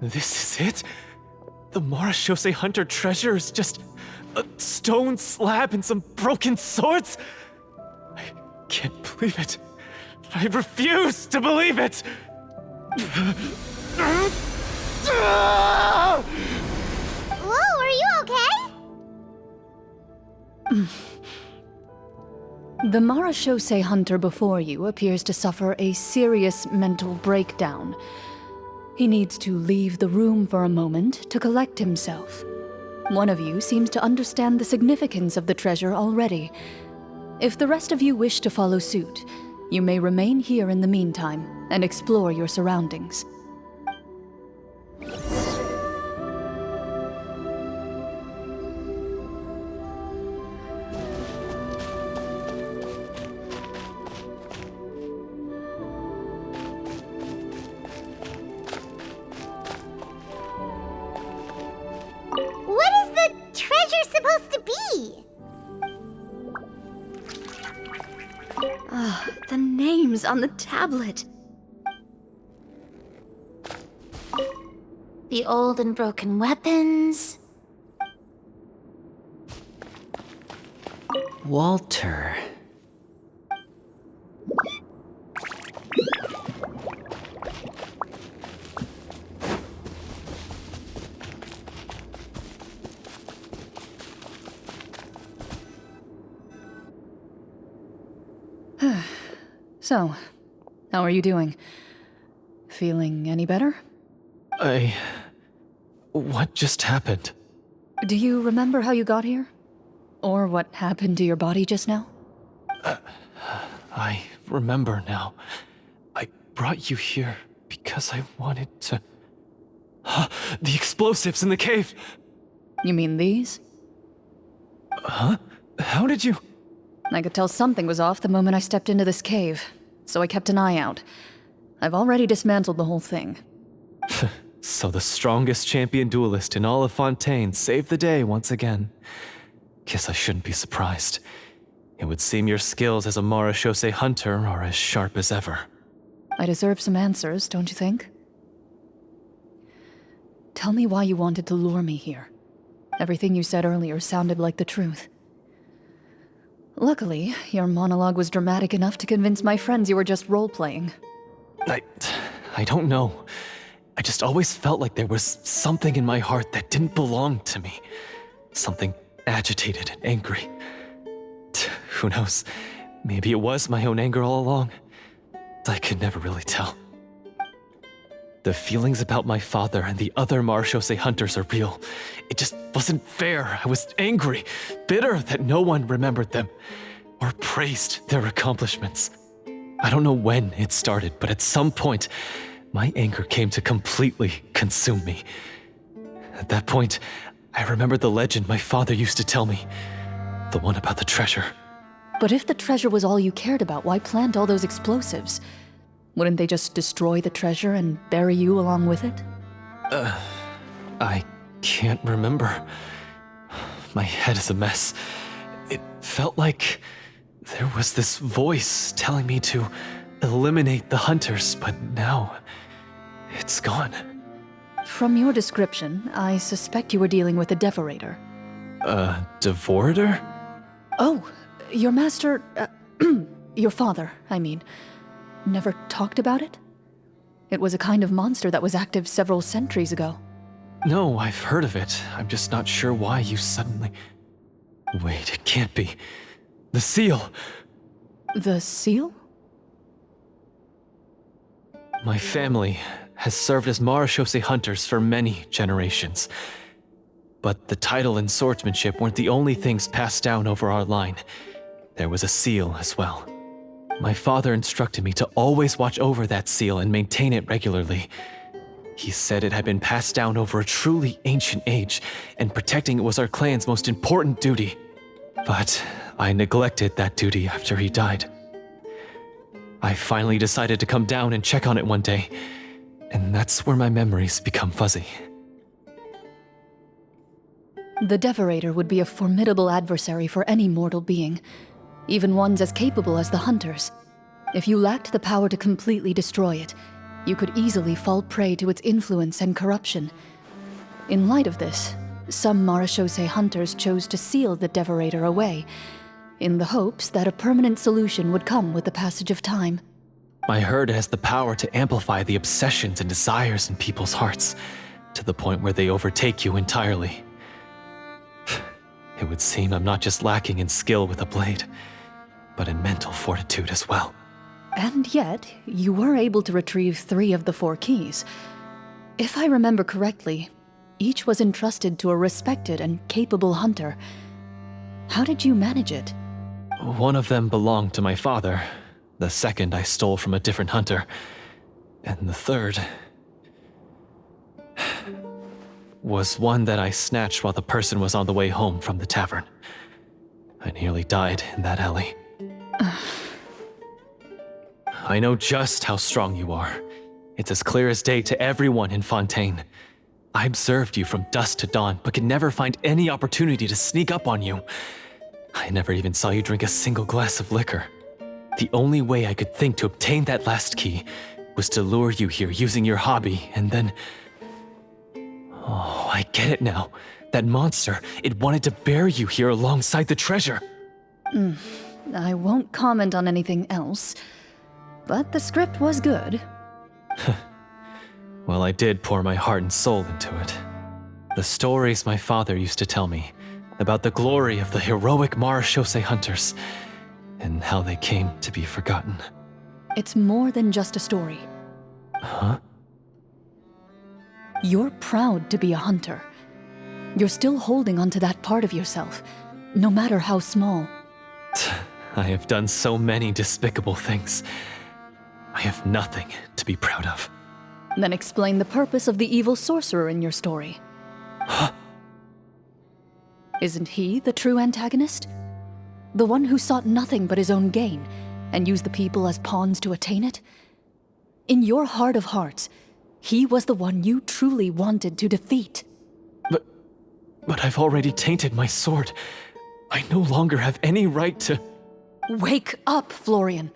This is it? The Marachose hunter treasure is just a stone slab and some broken swords? I can't believe it. I refuse to believe it! Whoa, are you okay? The marechaussee hunter before you appears to suffer a serious mental breakdown. He needs to leave the room for a moment to collect himself. One of you seems to understand the significance of the treasure already. If the rest of you wish to follow suit, you may remain here in the meantime and explore your surroundings. What is the treasure supposed to be? The names on the tablet. The old and broken weapons. Walter. So, how are you doing? Feeling any better? What just happened? Do you remember how you got here? Or what happened to your body just now? I remember now. I brought you here because I wanted to... The explosives in the cave! You mean these? Huh? How did you... I could tell something was off the moment I stepped into this cave, so I kept an eye out. I've already dismantled the whole thing. So the strongest champion duelist in all of Fontaine saved the day once again. Guess I shouldn't be surprised. It would seem your skills as a marechaussee hunter are as sharp as ever. I deserve some answers, don't you think? Tell me why you wanted to lure me here. Everything you said earlier sounded like the truth. Luckily, your monologue was dramatic enough to convince my friends you were just role-playing. I don't know. I just always felt like there was something in my heart that didn't belong to me. Something agitated and angry. Who knows? Maybe it was my own anger all along. I could never really tell. The feelings about my father and the other marechaussee hunters are real. It just wasn't fair. I was angry, bitter that no one remembered them or praised their accomplishments. I don't know when it started, but at some point, my anger came to completely consume me. At that point, I remembered the legend my father used to tell me. The one about the treasure. But if the treasure was all you cared about, why plant all those explosives? Wouldn't they just destroy the treasure and bury you along with it? I can't remember. My head is a mess. It felt like there was this voice telling me to eliminate the hunters, but now it's gone. From your description, I suspect you were dealing with a devorator. Devorator? Oh, your master... your father, I mean. Never talked about it? It was a kind of monster that was active several centuries ago. No, I've heard of it. I'm just not sure why you suddenly... Wait, it can't be. The seal! The seal? My family has served as marechaussee hunters for many generations. But the title and swordsmanship weren't the only things passed down over our line. There was a seal as well. My father instructed me to always watch over that seal and maintain it regularly. He said it had been passed down over a truly ancient age, and protecting it was our clan's most important duty. But I neglected that duty after he died. I finally decided to come down and check on it one day, and that's where my memories become fuzzy. The devorator would be a formidable adversary for any mortal being, even ones as capable as the hunters. If you lacked the power to completely destroy it, you could easily fall prey to its influence and corruption. In light of this, some marechaussee hunters chose to seal the devorator away, in the hopes that a permanent solution would come with the passage of time. I heard it has the power to amplify the obsessions and desires in people's hearts, to the point where they overtake you entirely. It would seem I'm not just lacking in skill with a blade, but in mental fortitude as well. And yet, you were able to retrieve 3 of the 4 keys. If I remember correctly, each was entrusted to a respected and capable hunter. How did you manage it? One of them belonged to my father. The second I stole from a different hunter. And the third was one that I snatched while the person was on the way home from the tavern. I nearly died in that alley. I know just how strong you are. It's as clear as day to everyone in Fontaine. I observed you from dusk to dawn, but could never find any opportunity to sneak up on you. I never even saw you drink a single glass of liquor. The only way I could think to obtain that last key was to lure you here using your hobby, and then... Oh, I get it now. That monster, it wanted to bury you here alongside the treasure. I won't comment on anything else, but the script was good. Well, I did pour my heart and soul into it. The stories my father used to tell me about the glory of the heroic Marechaussee hunters and how they came to be forgotten. It's more than just a story. Huh? You're proud to be a hunter. You're still holding onto that part of yourself, no matter how small. I have done so many despicable things. I have nothing to be proud of. Then explain the purpose of the evil sorcerer in your story. Huh? Isn't he the true antagonist? The one who sought nothing but his own gain, and used the people as pawns to attain it? In your heart of hearts, he was the one you truly wanted to defeat. But I've already tainted my sword. I no longer have any right to... Wake up, Florian.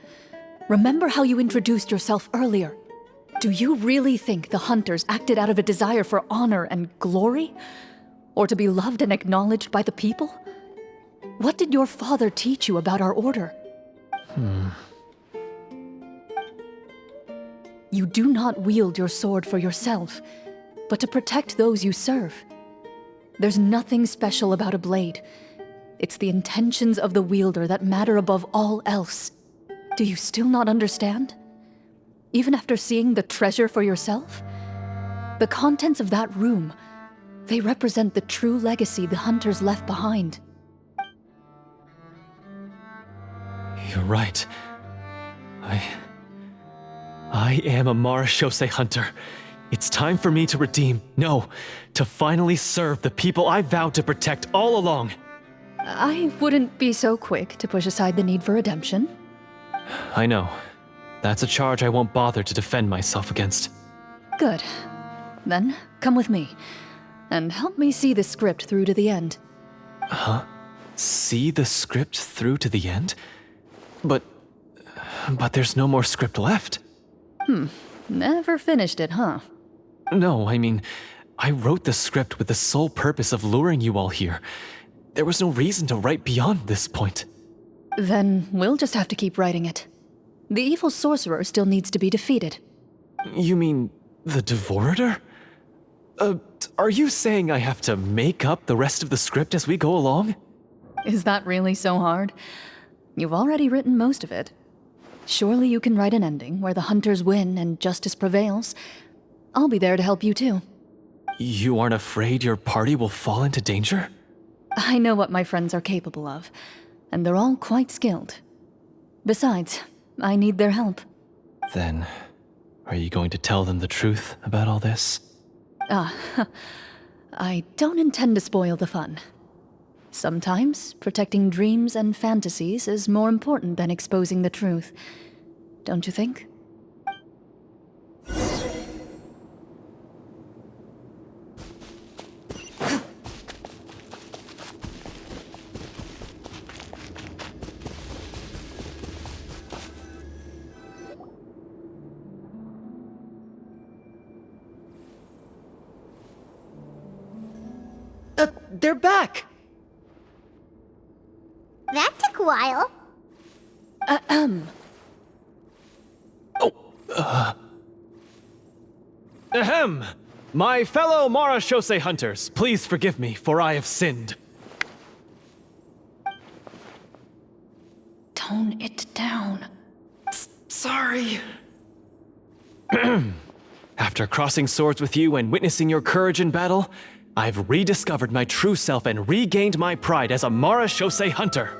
Remember how you introduced yourself earlier. Do you really think the hunters acted out of a desire for honor and glory? Or to be loved and acknowledged by the people? What did your father teach you about our order? You do not wield your sword for yourself, but to protect those you serve. There's nothing special about a blade. It's the intentions of the wielder that matter above all else. Do you still not understand? Even after seeing the treasure for yourself? The contents of that room, they represent the true legacy the hunters left behind. You're right. I am a Marechaussee hunter. It's time for me to redeem, no, to finally serve the people I vowed to protect all along. I wouldn't be so quick to push aside the need for redemption. I know. That's a charge I won't bother to defend myself against. Good. Then, come with me, and help me see the script through to the end. Huh? See the script through to the end? But there's no more script left. Never finished it, huh? No, I mean, I wrote the script with the sole purpose of luring you all here. There was no reason to write beyond this point. Then we'll just have to keep writing it. The evil sorcerer still needs to be defeated. You mean the Devorator? Are you saying I have to make up the rest of the script as we go along? Is that really so hard? You've already written most of it. Surely you can write an ending where the hunters win and justice prevails. I'll be there to help you too. You aren't afraid your party will fall into danger? I know what my friends are capable of, and they're all quite skilled. Besides, I need their help. Then, are you going to tell them the truth about all this? I don't intend to spoil the fun. Sometimes, protecting dreams and fantasies is more important than exposing the truth. Don't you think? They're back! That took a while. Ahem! My fellow Marashose hunters, please forgive me, for I have sinned. Tone it down. Sorry. After crossing swords with you and witnessing your courage in battle, I've rediscovered my true self and regained my pride as a Marashose hunter.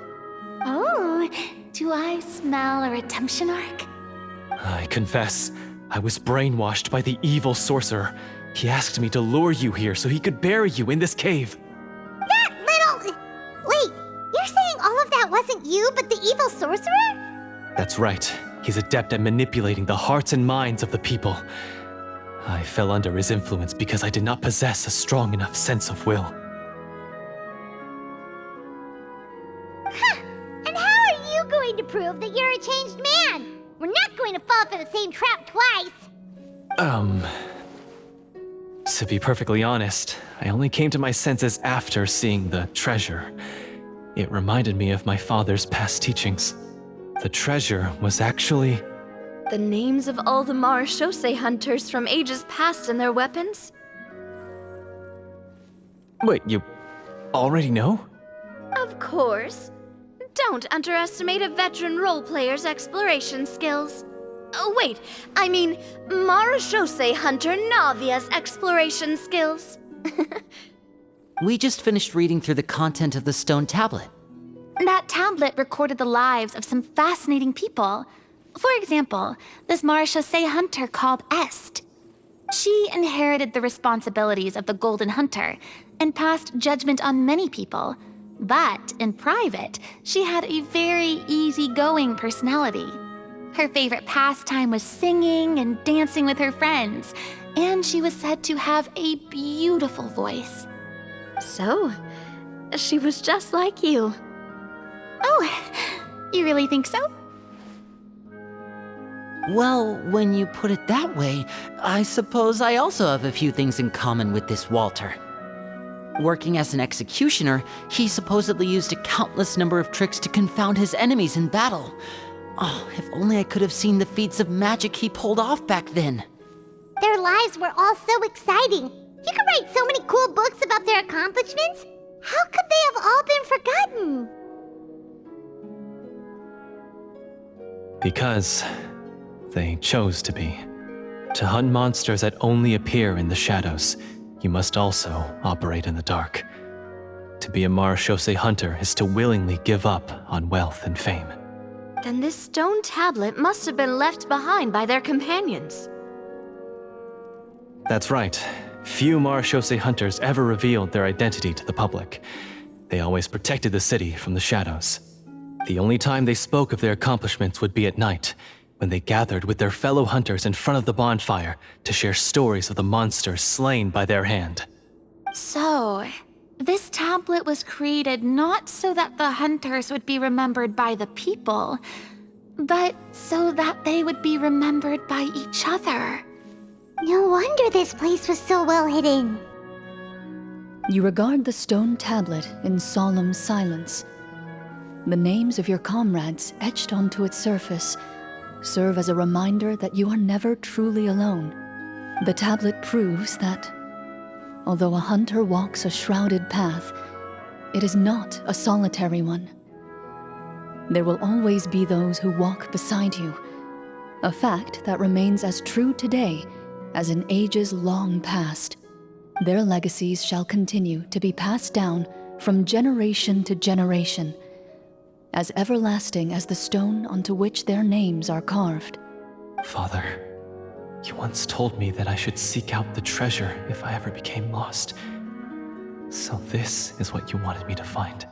Oh, do I smell a redemption arc? I confess, I was brainwashed by the evil sorcerer. He asked me to lure you here so he could bury you in this cave. That little... Wait, you're saying all of that wasn't you, but the evil sorcerer? That's right. He's adept at manipulating the hearts and minds of the people. I fell under his influence because I did not possess a strong enough sense of will. Huh! And how are you going to prove that you're a changed man? We're not going to fall for the same trap twice. To be perfectly honest, I only came to my senses after seeing the treasure. It reminded me of my father's past teachings. The treasure was actually... The names of all the Marashose hunters from ages past and their weapons? Wait, you already know? Of course. Don't underestimate a veteran role player's exploration skills. Oh, wait, I mean Marashose hunter Navia's exploration skills. We just finished reading through the content of the stone tablet. That tablet recorded the lives of some fascinating people. For example, this Marashose hunter called Est. She inherited the responsibilities of the Golden Hunter and passed judgment on many people. But in private, she had a very easygoing personality. Her favorite pastime was singing and dancing with her friends, and she was said to have a beautiful voice. So, she was just like you. Oh, you really think so? Well, when you put it that way, I suppose I also have a few things in common with this Walter. Working as an executioner, he supposedly used a countless number of tricks to confound his enemies in battle. Oh, if only I could have seen the feats of magic he pulled off back then. Their lives were all so exciting. You could write so many cool books about their accomplishments. How could they have all been forgotten? Because they chose to be. To hunt monsters that only appear in the shadows, you must also operate in the dark. To be a Marashose hunter is to willingly give up on wealth and fame. Then this stone tablet must have been left behind by their companions. That's right. Few Marashose hunters ever revealed their identity to the public. They always protected the city from the shadows. The only time they spoke of their accomplishments would be at night, when they gathered with their fellow hunters in front of the bonfire to share stories of the monsters slain by their hand. So, this tablet was created not so that the hunters would be remembered by the people, but so that they would be remembered by each other. No wonder this place was so well hidden. You regard the stone tablet in solemn silence. The names of your comrades etched onto its surface serve as a reminder that you are never truly alone. The tablet proves that, although a hunter walks a shrouded path, it is not a solitary one. There will always be those who walk beside you, a fact that remains as true today as in ages long past. Their legacies shall continue to be passed down from generation to generation, as everlasting as the stone onto which their names are carved. Father, you once told me that I should seek out the treasure if I ever became lost. So this is what you wanted me to find.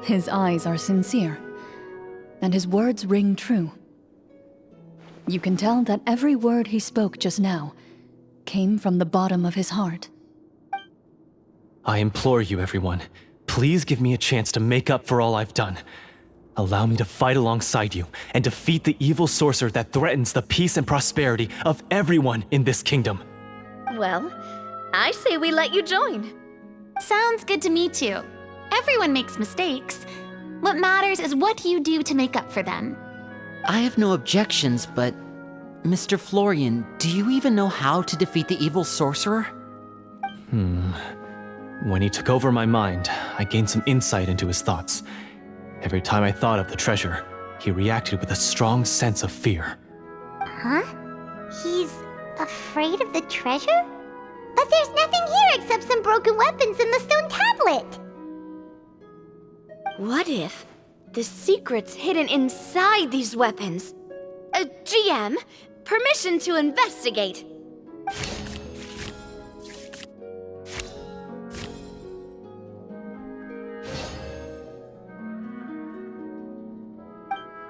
His eyes are sincere, and his words ring true. You can tell that every word he spoke just now came from the bottom of his heart. I implore you, everyone, please give me a chance to make up for all I've done. Allow me to fight alongside you and defeat the evil sorcerer that threatens the peace and prosperity of everyone in this kingdom. Well, I say we let you join. Sounds good to me too. Everyone makes mistakes. What matters is what you do to make up for them. I have no objections, but Mr. Florian, do you even know how to defeat the evil sorcerer? When he took over my mind, I gained some insight into his thoughts. Every time I thought of the treasure, he reacted with a strong sense of fear. Huh? He's afraid of the treasure? But there's nothing here except some broken weapons and the stone tablet. What if the secret's hidden inside these weapons? GM, permission to investigate.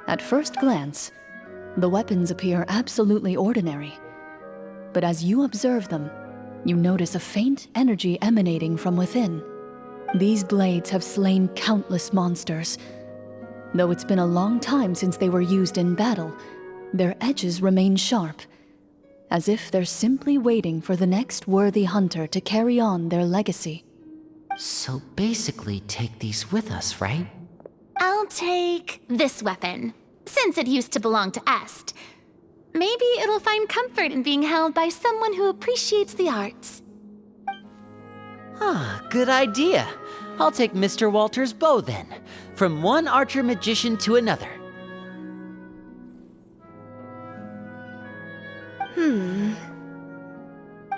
At first glance, the weapons appear absolutely ordinary. But as you observe them, you notice a faint energy emanating from within. These blades have slain countless monsters. Though it's been a long time since they were used in battle, their edges remain sharp, as if they're simply waiting for the next worthy hunter to carry on their legacy. So basically take these with us, right? I'll take this weapon, since it used to belong to Est. Maybe it'll find comfort in being held by someone who appreciates the arts. Good idea. I'll take Mr. Walter's bow then, from one archer magician to another.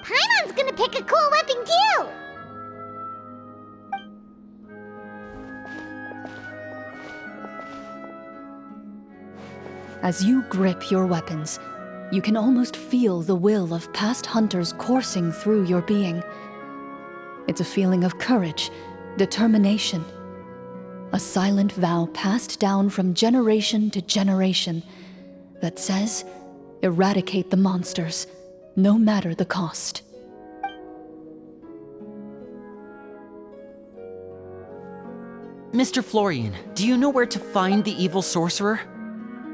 Paimon's gonna pick a cool weapon too! As you grip your weapons, you can almost feel the will of past hunters coursing through your being. It's a feeling of courage, determination, a silent vow passed down from generation to generation that says, eradicate the monsters, no matter the cost. Mr. Florian, do you know where to find the evil sorcerer?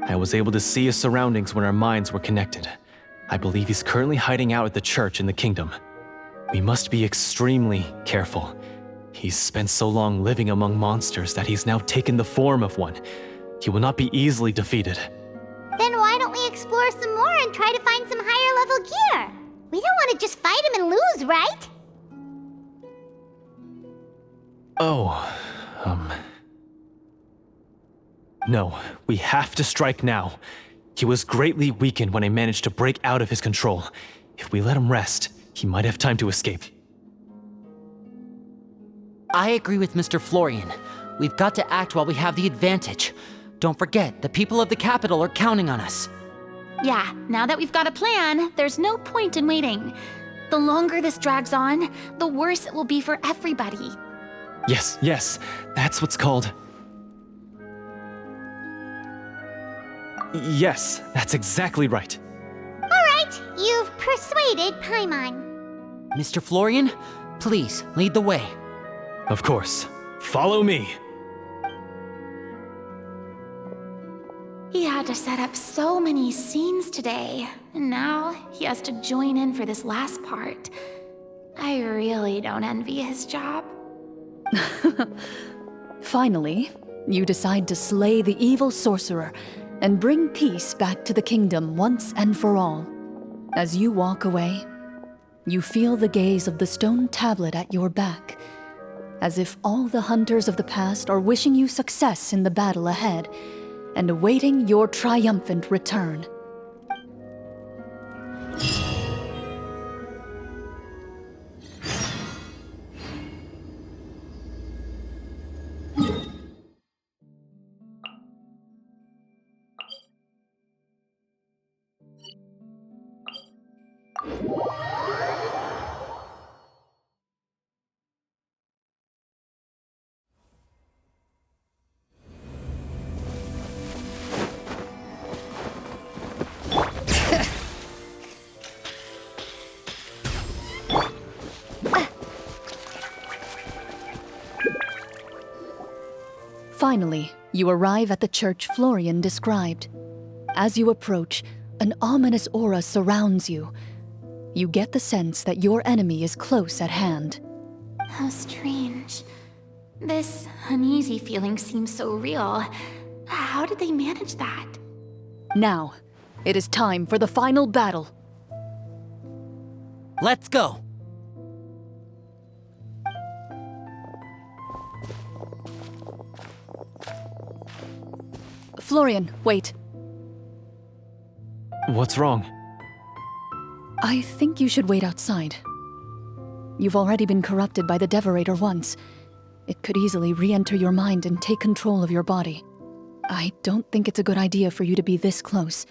I was able to see his surroundings when our minds were connected. I believe he's currently hiding out at the church in the kingdom. We must be extremely careful. He's spent so long living among monsters that he's now taken the form of one. He will not be easily defeated. Then why don't we explore some more and try to find some higher level gear? We don't want to just fight him and lose, right? No, we have to strike now. He was greatly weakened when I managed to break out of his control. If we let him rest, he might have time to escape. I agree with Mr. Florian. We've got to act while we have the advantage. Don't forget, the people of the capital are counting on us. Yeah, now that we've got a plan, there's no point in waiting. The longer this drags on, the worse it will be for everybody. Yes, that's what's called... Yes, that's exactly right. Alright, you've persuaded Paimon. Mr. Florian, please lead the way. Of course. Follow me. He had to set up so many scenes today, and now he has to join in for this last part. I really don't envy his job. Finally, you decide to slay the evil sorcerer and bring peace back to the kingdom once and for all. As you walk away, you feel the gaze of the stone tablet at your back, as if all the hunters of the past are wishing you success in the battle ahead and awaiting your triumphant return. Finally, you arrive at the church Florian described. As you approach, an ominous aura surrounds you. You get the sense that your enemy is close at hand. How strange. This uneasy feeling seems so real. How did they manage that? Now, it is time for the final battle. Let's go! Florian, wait. What's wrong? I think you should wait outside. You've already been corrupted by the Devorator once. It could easily re-enter your mind and take control of your body. I don't think it's a good idea for you to be this close.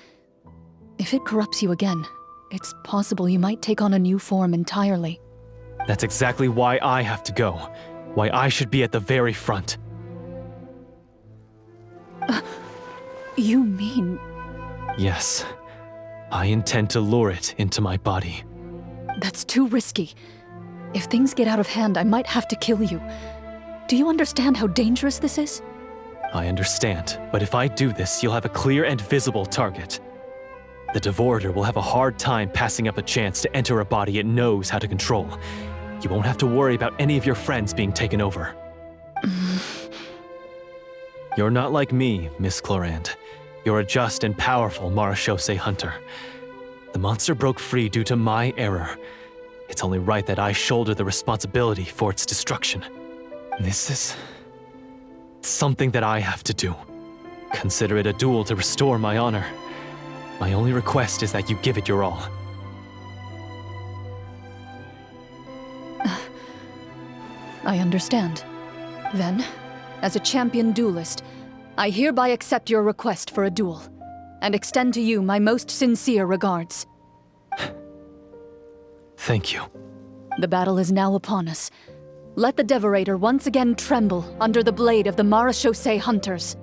If it corrupts you again, it's possible you might take on a new form entirely. That's exactly why I have to go. Why I should be at the very front. You mean... Yes. I intend to lure it into my body. That's too risky. If things get out of hand, I might have to kill you. Do you understand how dangerous this is? I understand, but if I do this, you'll have a clear and visible target. The Devorator will have a hard time passing up a chance to enter a body it knows how to control. You won't have to worry about any of your friends being taken over. You're not like me, Miss Clorinde. You're a just and powerful Marechaussee hunter. The monster broke free due to my error. It's only right that I shoulder the responsibility for its destruction. This is... something that I have to do. Consider it a duel to restore my honor. My only request is that you give it your all. I understand. Then, as a champion duelist, I hereby accept your request for a duel, and extend to you my most sincere regards. Thank you. The battle is now upon us. Let the Devorator once again tremble under the blade of the Marechaussee hunters.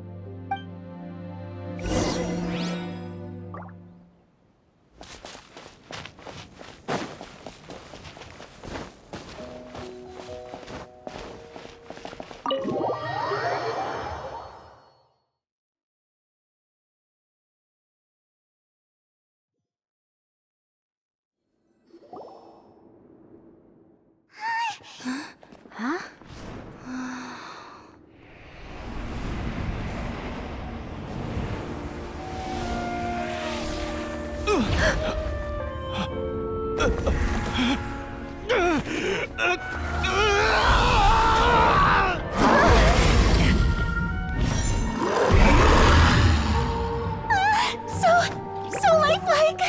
So lifelike!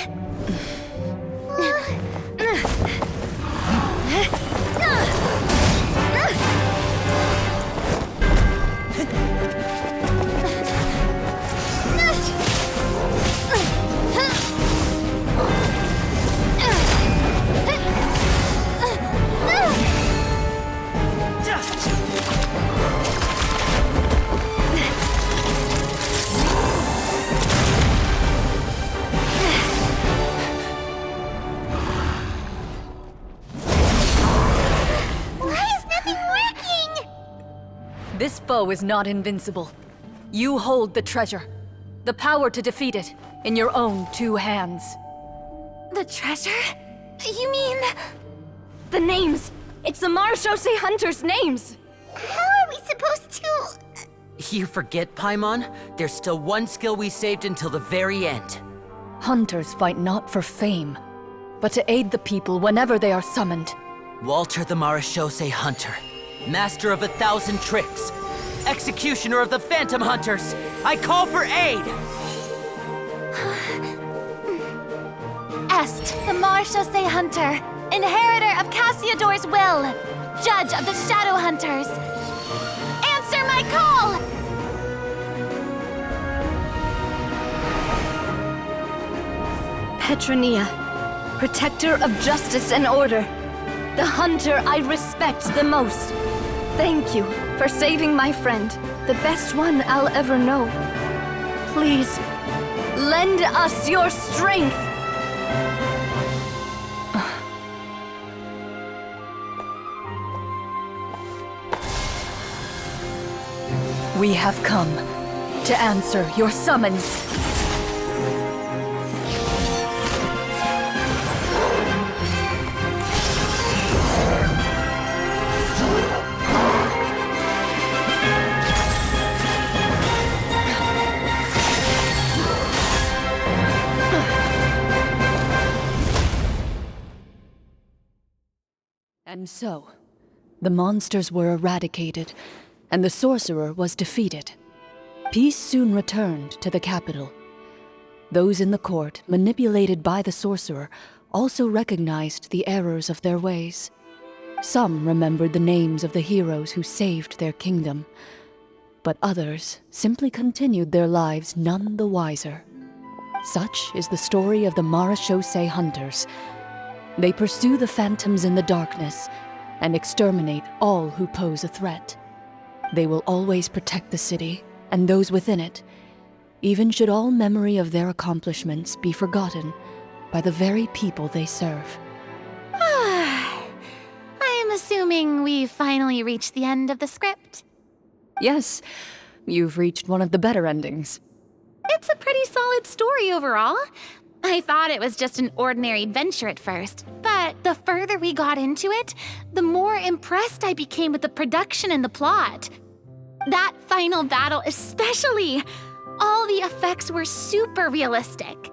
This foe is not invincible. You hold the treasure. The power to defeat it in your own two hands. The treasure? You mean... The names! It's the Marechaussee hunters' names! How are we supposed to... You forget, Paimon? There's still one skill we saved until the very end. Hunters fight not for fame, but to aid the people whenever they are summoned. Walter the Marechaussee Hunter, master of 1,000 tricks, executioner of the Phantom Hunters, I call for aid! Est, the Marechaussee Hunter, inheritor of Cassiodor's will, judge of the Shadow Hunters. Answer my call! Petronia, protector of justice and order. The hunter I respect the most. Thank you for saving my friend, the best one I'll ever know. Please, lend us your strength! We have come to answer your summons. And so, the monsters were eradicated, and the sorcerer was defeated. Peace soon returned to the capital. Those in the court, manipulated by the sorcerer, also recognized the errors of their ways. Some remembered the names of the heroes who saved their kingdom, but others simply continued their lives none the wiser. Such is the story of the Marechaussee Hunters. They pursue the phantoms in the darkness and exterminate all who pose a threat. They will always protect the city and those within it, even should all memory of their accomplishments be forgotten by the very people they serve. I am assuming we've finally reached the end of the script. Yes, you've reached one of the better endings. It's a pretty solid story overall. I thought it was just an ordinary adventure at first, but the further we got into it, the more impressed I became with the production and the plot. That final battle especially. All the effects were super realistic.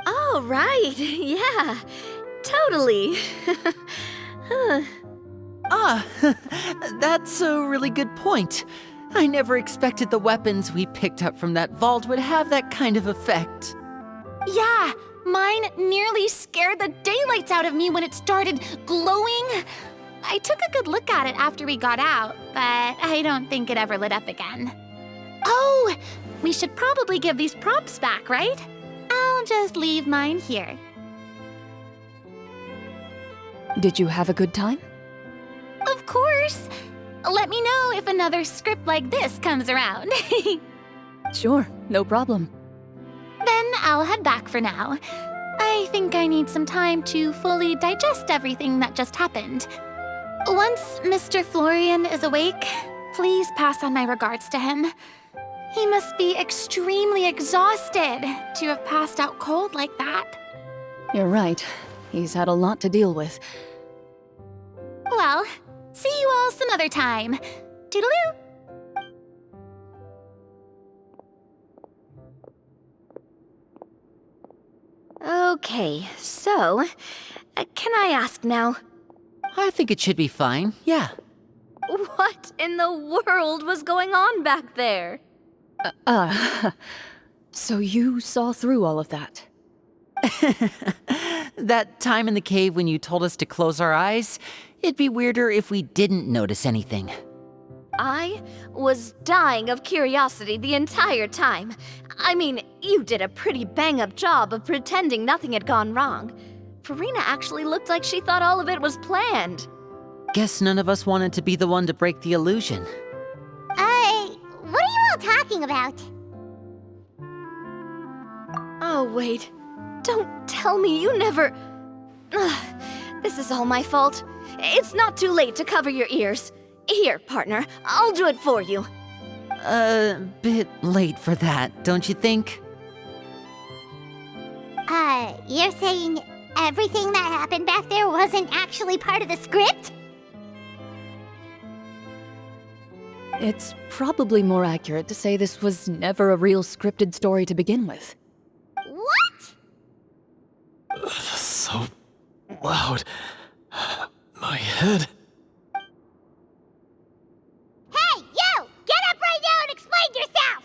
Oh, right. Yeah, totally. That's a really good point. I never expected the weapons we picked up from that vault would have that kind of effect. Yeah, mine nearly scared the daylights out of me when it started glowing. I took a good look at it after we got out, but I don't think it ever lit up again. Oh, we should probably give these props back, right? I'll just leave mine here. Did you have a good time? Of course. Let me know if another script like this comes around. Sure, no problem. Then I'll head back for now. I think I need some time to fully digest everything that just happened. Once Mr. Florian is awake, please pass on my regards to him. He must be extremely exhausted to have passed out cold like that. You're right. He's had a lot to deal with. Well, see you all some other time. Toodaloo! Okay, so, can I ask now, I think it should be fine, yeah. what in the world was going on back there? So you saw through all of that? That time in the cave when you told us to close our eyes, it'd be weirder if we didn't notice anything. I was dying of curiosity the entire time. I mean, you did a pretty bang-up job of pretending nothing had gone wrong. Furina actually looked like she thought all of it was planned. Guess none of us wanted to be the one to break the illusion. What are you all talking about? Oh, wait. Don't tell me you never... Ugh, this is all my fault. It's not too late to cover your ears. Here, partner, I'll do it for you. Bit late for that, don't you think? You're saying everything that happened back there wasn't actually part of the script? It's probably more accurate to say this was never a real scripted story to begin with. What? So loud. My head. Hey, you! Get up right now and explain yourself!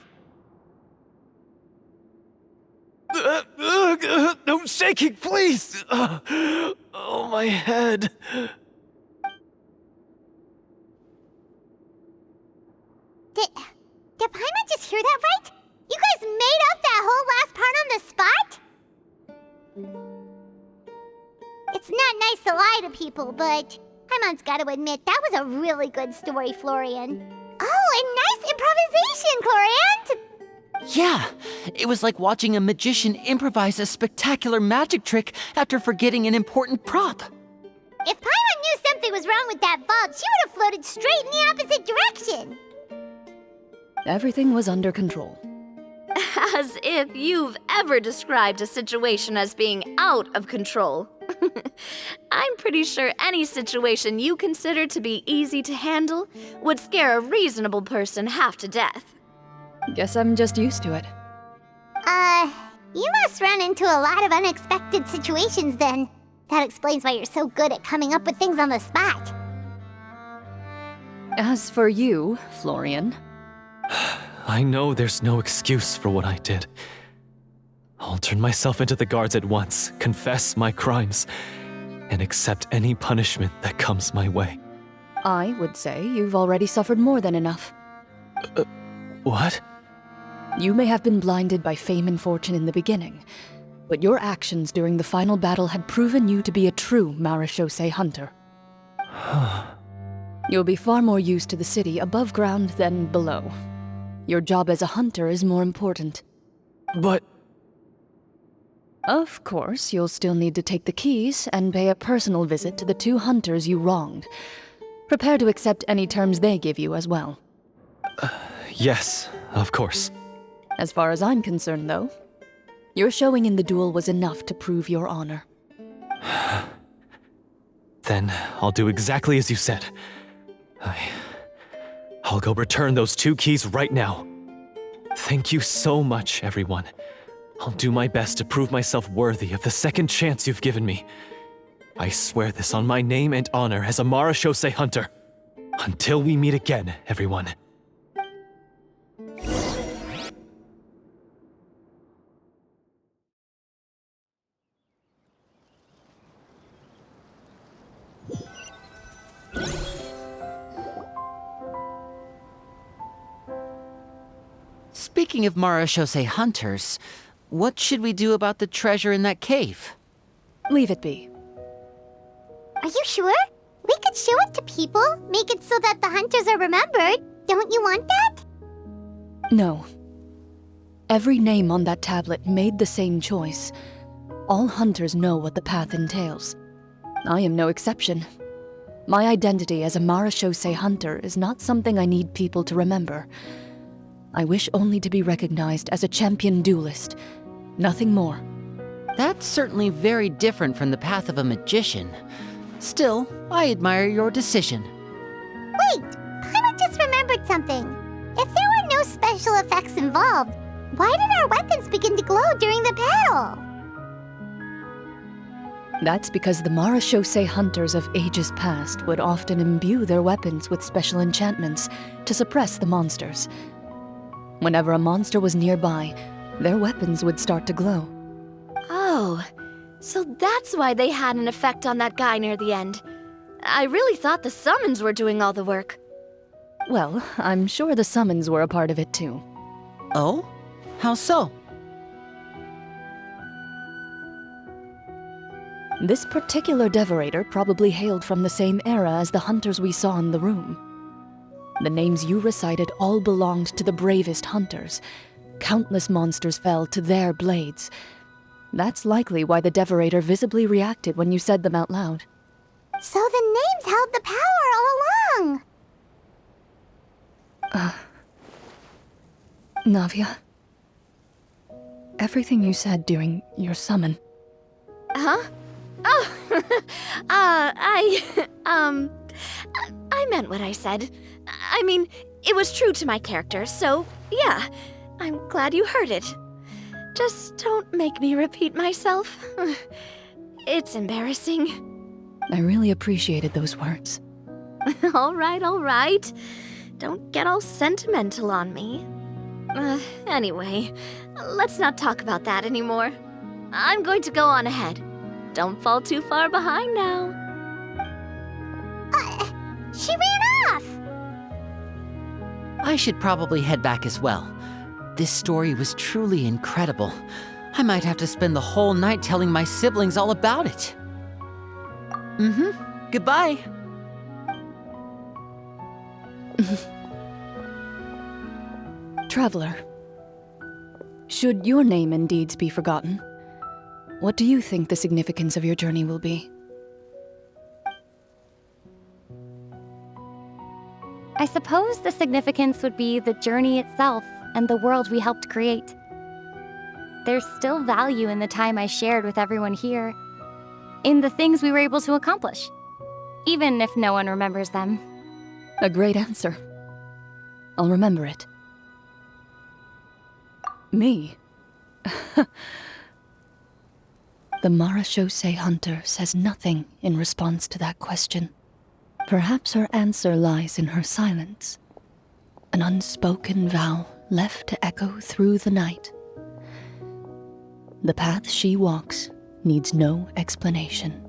No shaking, please! Oh, my head. Did Paimon just hear that right? You guys made up that whole last part on the spot? It's not nice to lie to people, but Paimon's gotta admit, that was a really good story, Florian. Oh, and nice improvisation, Clorinde! Yeah, it was like watching a magician improvise a spectacular magic trick after forgetting an important prop. If Paimon knew something was wrong with that vault, she would have floated straight in the opposite direction. Everything was under control. As if you've ever described a situation as being out of control. I'm pretty sure any situation you consider to be easy to handle would scare a reasonable person half to death. Guess I'm just used to it. You must run into a lot of unexpected situations then. That explains why you're so good at coming up with things on the spot. As for you, Florian, I know there's no excuse for what I did. I'll turn myself into the guards at once, confess my crimes, and accept any punishment that comes my way. I would say you've already suffered more than enough. What? You may have been blinded by fame and fortune in the beginning, but your actions during the final battle had proven you to be a true marechaussee hunter. You'll be far more used to the city above ground than below. Your job as a hunter is more important. But... Of course, you'll still need to take the keys and pay a personal visit to the 2 hunters you wronged. Prepare to accept any terms they give you as well. Yes, of course. As far as I'm concerned, though, your showing in the duel was enough to prove your honor. Then I'll do exactly as you said. I'll go return those 2 keys right now. Thank you so much, everyone. I'll do my best to prove myself worthy of the second chance you've given me. I swear this on my name and honor as a marechaussee hunter. Until we meet again, everyone. Speaking of marechaussee hunters, what should we do about the treasure in that cave? Leave it be. Are you sure? We could show it to people, make it so that the hunters are remembered. Don't you want that? No. Every name on that tablet made the same choice. All hunters know what the path entails. I am no exception. My identity as a marechaussee hunter is not something I need people to remember. I wish only to be recognized as a champion duelist. Nothing more. That's certainly very different from the path of a magician. Still, I admire your decision. Wait, Paimon just remembered something. If there were no special effects involved, why did our weapons begin to glow during the battle? That's because the marechaussee hunters of ages past would often imbue their weapons with special enchantments to suppress the monsters. Whenever a monster was nearby, their weapons would start to glow. Oh, so that's why they had an effect on that guy near the end. I really thought the summons were doing all the work. Well, I'm sure the summons were a part of it too. Oh? How so? This particular devorator probably hailed from the same era as the hunters we saw in the room. The names you recited all belonged to the bravest hunters. Countless monsters fell to their blades. That's likely why the devorator visibly reacted when you said them out loud. So the names held the power all along! Navia, everything you said during your summon. Huh? Oh, I meant what I said. I mean, it was true to my character, so yeah, I'm glad you heard it. Just don't make me repeat myself. It's embarrassing. I really appreciated those words. All right. Don't get all sentimental on me. Anyway, let's not talk about that anymore. I'm going to go on ahead. Don't fall too far behind now. She ran off! I should probably head back as well. This story was truly incredible. I might have to spend the whole night telling my siblings all about it. Goodbye. Traveler, should your name and deeds be forgotten, what do you think the significance of your journey will be? I suppose the significance would be the journey itself and the world we helped create. There's still value in the time I shared with everyone here, in the things we were able to accomplish, even if no one remembers them. A great answer. I'll remember it. Me? The Marachose hunter says nothing in response to that question. Perhaps her answer lies in her silence. An unspoken vow left to echo through the night. The path she walks needs no explanation.